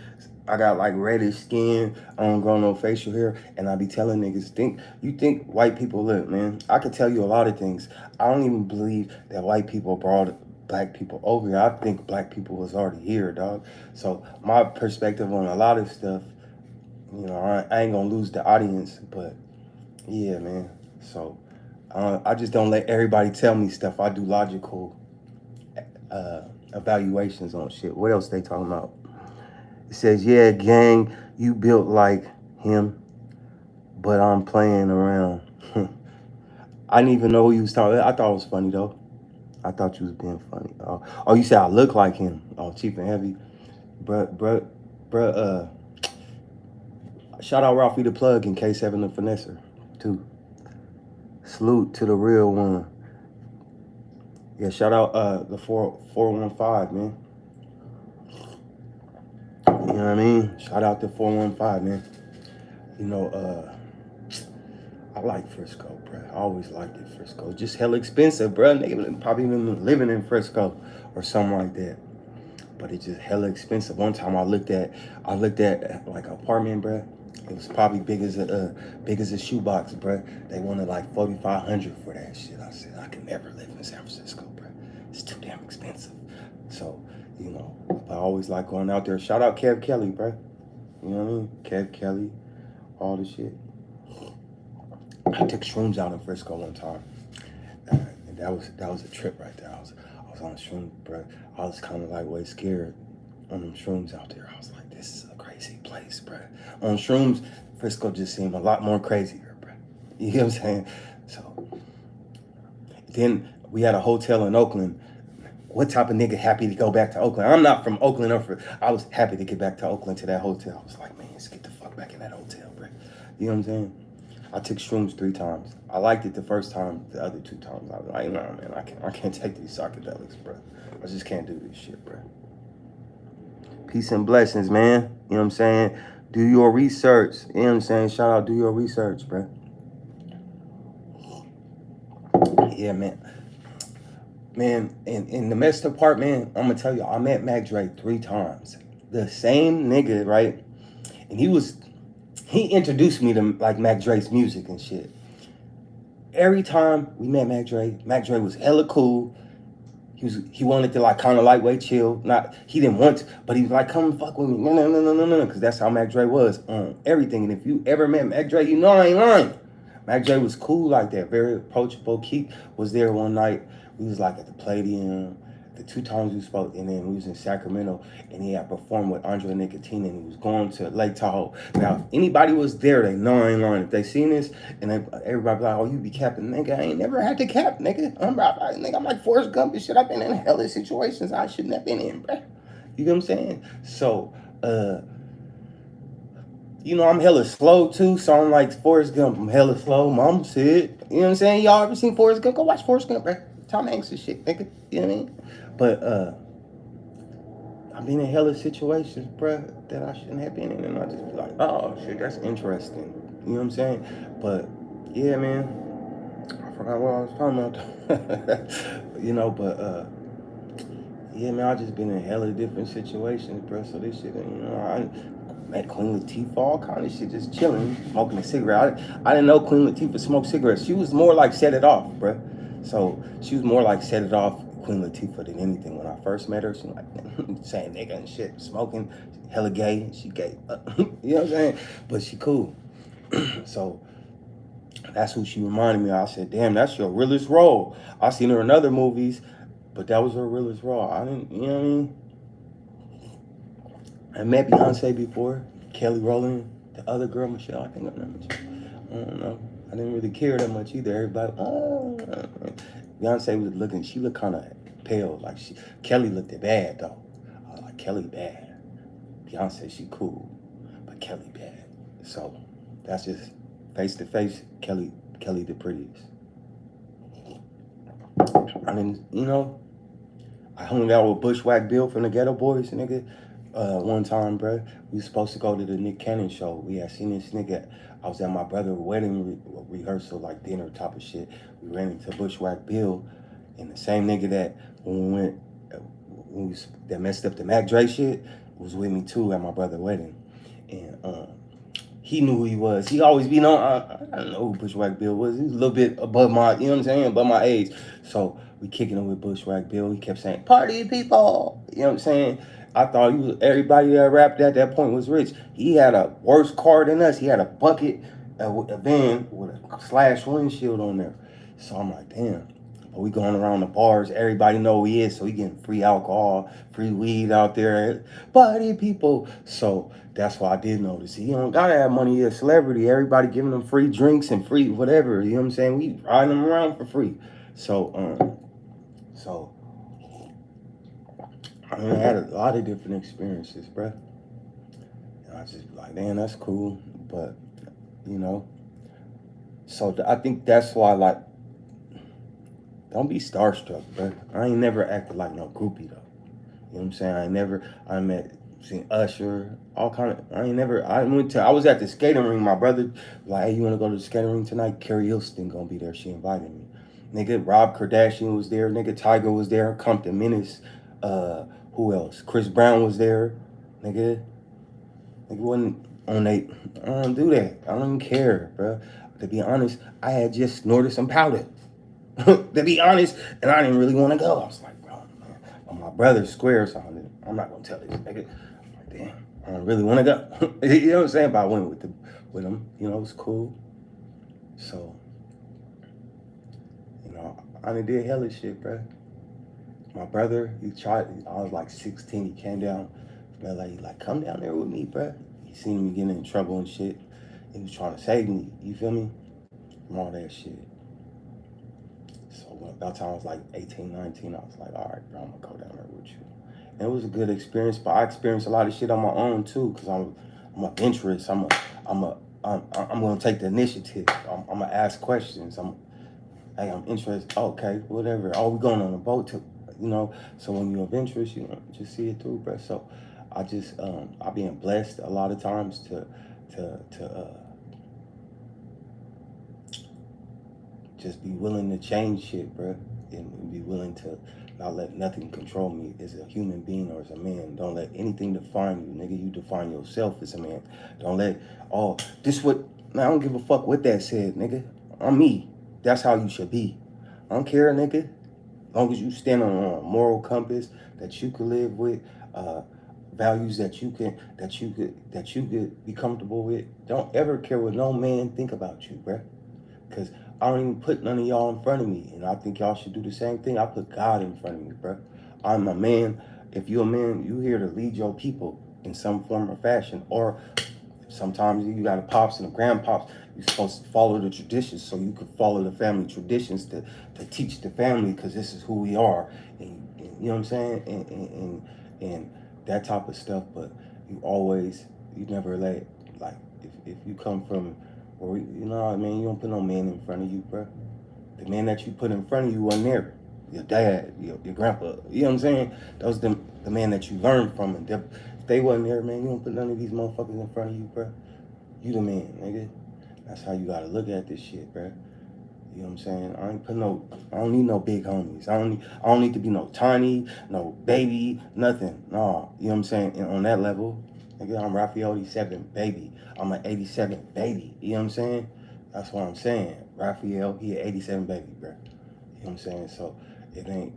I got like reddish skin. I don't grow no facial hair. And I be telling niggas, you think white people look, man. I could tell you a lot of things. I don't even believe that white people brought black people over here. I think black people was already here, dog. So my perspective on a lot of stuff, you know, I ain't gonna lose the audience, but yeah, man. So I just don't let everybody tell me stuff. I do logical evaluations on shit. What else they talking about? It says, yeah, gang, you built like him, but I'm playing around. I didn't even know who you was talking about. I thought it was funny, though. I thought you was being funny. Oh, you said I look like him. Oh, Cheap and Heavy. Bruh, shout out Ralphie the Plug and K7 the Finesser, too. Salute to the real one. Yeah, shout out the 415, man. You know what I mean? Shout out to 415, man. You know, like Frisco, bro. I always liked it, Frisco. Just hella expensive, bro. Nigga probably been living in Frisco or something like that. But it's just hella expensive. One time I looked at like an apartment, bro. It was probably big as a shoebox, bro. They wanted like 4,500 for that shit. I said I could never live in San Francisco, bro. It's too damn expensive. So, you know, I always like going out there. Shout out Kev Kelly, bro. You know what I mean? Kev Kelly, all the shit. I took shrooms out in Frisco one time, and that was a trip right there. I was on shrooms, bro. I was kind of like way scared on them shrooms out there. I was like, this is a crazy place, bro. On shrooms, Frisco just seemed a lot more crazier, bro. You know what I'm saying? So then we had a hotel in Oakland. What type of nigga happy to go back to Oakland? I'm not from Oakland, I was happy to get back to Oakland to that hotel. I was like, man, let's get the fuck back in that hotel, bro. You know what I'm saying? I took shrooms 3 times. I liked it the first time. The other 2 times, I was like, nah, man, I can't take these psychedelics, bro. I just can't do this shit, bro. Peace and blessings, man. You know what I'm saying? Do your research. You know what I'm saying? Shout out, do your research, bro. Yeah, man. Man, in the messed up part, man, I'm gonna tell you, I met Mac Dre 3 times. The same nigga, right? And he introduced me to like Mac Dre's music and shit. Every time we met Mac Dre was hella cool. He wanted to like kind of lightweight chill. He didn't want to, but he was like, come fuck with me. No, because that's how Mac Dre was on everything. And if you ever met Mac Dre, you know I ain't lying. Mac Dre was cool like that, very approachable. Keith was there one night. We was like at the Palladium. The 2 times we spoke, and then we was in Sacramento, and he had performed with Andre Nicotine, and he was going to Lake Tahoe. Now, if anybody was there, they know I ain't lying. If they seen this, and everybody be like, oh, you be capping, nigga, I ain't never had to cap, nigga. I'm like Forrest Gump and shit. I've been in hella situations I shouldn't have been in, bro. You know what I'm saying? So, you know, I'm hella slow too, so I'm like Forrest Gump. I'm hella slow. Mom said, you know what I'm saying? Y'all ever seen Forrest Gump? Go watch Forrest Gump, bro. Tom Hanks and shit, nigga. You know what I mean? But I've been in hella situations, bruh, that I shouldn't have been in, and I just be like, oh shit, that's interesting. You know what I'm saying? But yeah, man, I forgot what I was talking about. You know, but yeah, man, I just been in hella different situations, bruh. So this shit, you know, I met Queen Latifah, all kind of shit, just chilling, smoking a cigarette. I didn't know Queen Latifah smoked cigarettes. She was more like set it off, bruh. So she was more like set it off Queen Latifah than anything. When I first met her, she was like saying nigga and shit, smoking, hella gay. She gay, you know what I'm saying? But she cool. So that's who she reminded me of. I said, damn, that's your realest role. I seen her in other movies, but that was her realest role. I didn't, you know what I mean? I met Beyonce before, Kelly Rowland, the other girl, Michelle, I think her name is. I don't know. I didn't really care that much either. Everybody, oh. Beyonce was looking, she looked kind of pale. Like Kelly looked bad though. I was like, Kelly bad. Beyonce, she cool, but Kelly bad. So that's just face to face, Kelly the prettiest. I mean, you know, I hung out with Bushwhack Bill from the Ghetto Boys, nigga. One time, bro, we was supposed to go to the Nick Cannon show. We had seen this nigga. I was at my brother's wedding rehearsal, like dinner type of shit. We ran into Bushwhack Bill, and the same nigga that when we went, that messed up the Mac Dre shit, was with me too at my brother's wedding, and he knew who he was. He always be on. I don't know who Bushwhack Bill was. He was a little bit above my, you know what I'm saying, above my age. So we kicking it with Bushwhack Bill. He kept saying, "Party people," you know what I'm saying. I thought everybody that rapped at that point was rich. He had a worse car than us. He had a bucket, a van with a slash windshield on there. So I'm like, damn. But we going around the bars. Everybody know who he is. So he getting free alcohol, free weed out there. Party people. So that's why I did notice. He don't gotta have money. He's a celebrity. Everybody giving him free drinks and free whatever. You know what I'm saying? We riding him around for free. So I mean, I had a lot of different experiences, bruh. And I just be like, man, that's cool. But, you know, so I think that's why, like, don't be starstruck, bruh. I ain't never acted like no groupie, though. You know what I'm saying? I met seen Usher, all kind of. I was at the skating ring. My brother like, hey, you want to go to the skating ring tonight? Carrie Hilston gonna be there. She invited me. Nigga, Rob Kardashian was there. Nigga, Tiger was there. Compton Menace. Who else? Chris Brown was there. Nigga, wasn't on they. I don't do that. I don't even care, bro. To be honest, I had just snorted some powder. To be honest, and I didn't really want to go. I was like, bro, man, my brother's square, so I'm not gonna tell this nigga. Like, damn, I don't really want to go. You know what I'm saying? But I went with him. You know, it was cool. So, you know, I done did hella shit, bro. My brother, he tried. I was like 16. He came down from LA. He like, come down there with me, bro. He seen me getting in trouble and shit. He was trying to save me. You feel me? From all that shit. So by the time I was like 18, 19, I was like, all right, bro, I'm gonna go down there with you. And it was a good experience, but I experienced a lot of shit on my own too, because I'm adventurous. I'm gonna take the initiative. I'm gonna ask questions. Hey, I'm interested. Okay, whatever. Oh, we going on a boat to, you know. So when you're adventurous, you know, just see it through, bro. So I being blessed a lot of times to just be willing to change shit, bro, and be willing to not let nothing control me as a human being or as a man. Don't let anything define you, nigga. You define yourself as a man. Don't let I don't give a fuck what that said, nigga. I'm me. That's how you should be. I don't care, nigga. As long as you stand on a moral compass that you could live with, values that you could be comfortable with. Don't ever care what no man think about you, bro. Because I don't even put none of y'all in front of me. And I think y'all should do the same thing. I put God in front of me, bro. I'm a man. If you're a man, you here to lead your people in some form or fashion. Or sometimes you got a pops and a grandpops. You're supposed to follow the traditions so you could follow the family traditions to teach the family, because this is who we are. And you know what I'm saying? And that type of stuff. But you never let, like, if you come from, or you know what I mean, you don't put no man in front of you, bro. The man that you put in front of you wasn't there. Your dad, your grandpa, you know what I'm saying? That was the man that you learned from. And if they wasn't there, man, you don't put none of these motherfuckers in front of you, bro. You the man, nigga. That's how you gotta look at this shit, bro. You know what I'm saying? I don't need no big homies. I don't need to be no tiny, no baby, nothing. No, you know what I'm saying? And on that level, nigga, I'm Raphael 87 baby. I'm an 87 baby. You know what I'm saying? That's what I'm saying. Raphael, he an 87 baby, bro. You know what I'm saying? So it ain't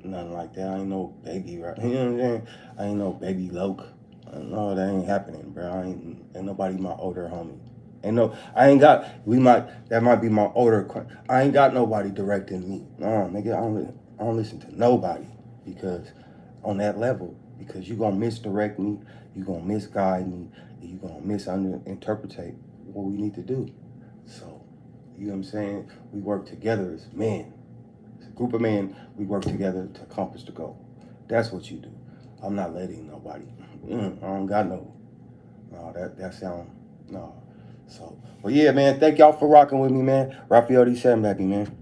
nothing like that. I ain't no baby, right? You know what I'm saying? I ain't no baby Loke. No, that ain't happening, bro. Ain't nobody my older homie. Ain't no, I ain't got, that might be my older, I ain't got nobody directing me. No, nigga, I don't listen to nobody, because on that level, because you gonna misdirect me, you gonna misguide me, you gonna misinterpret what we need to do. So, you know what I'm saying? We work together as men. As a group of men, we work together to accomplish the goal. That's what you do. I'm not letting nobody, I don't got no that sound, no. So, well, yeah, man, thank y'all for rocking with me, man. Raphael D7, baby, man.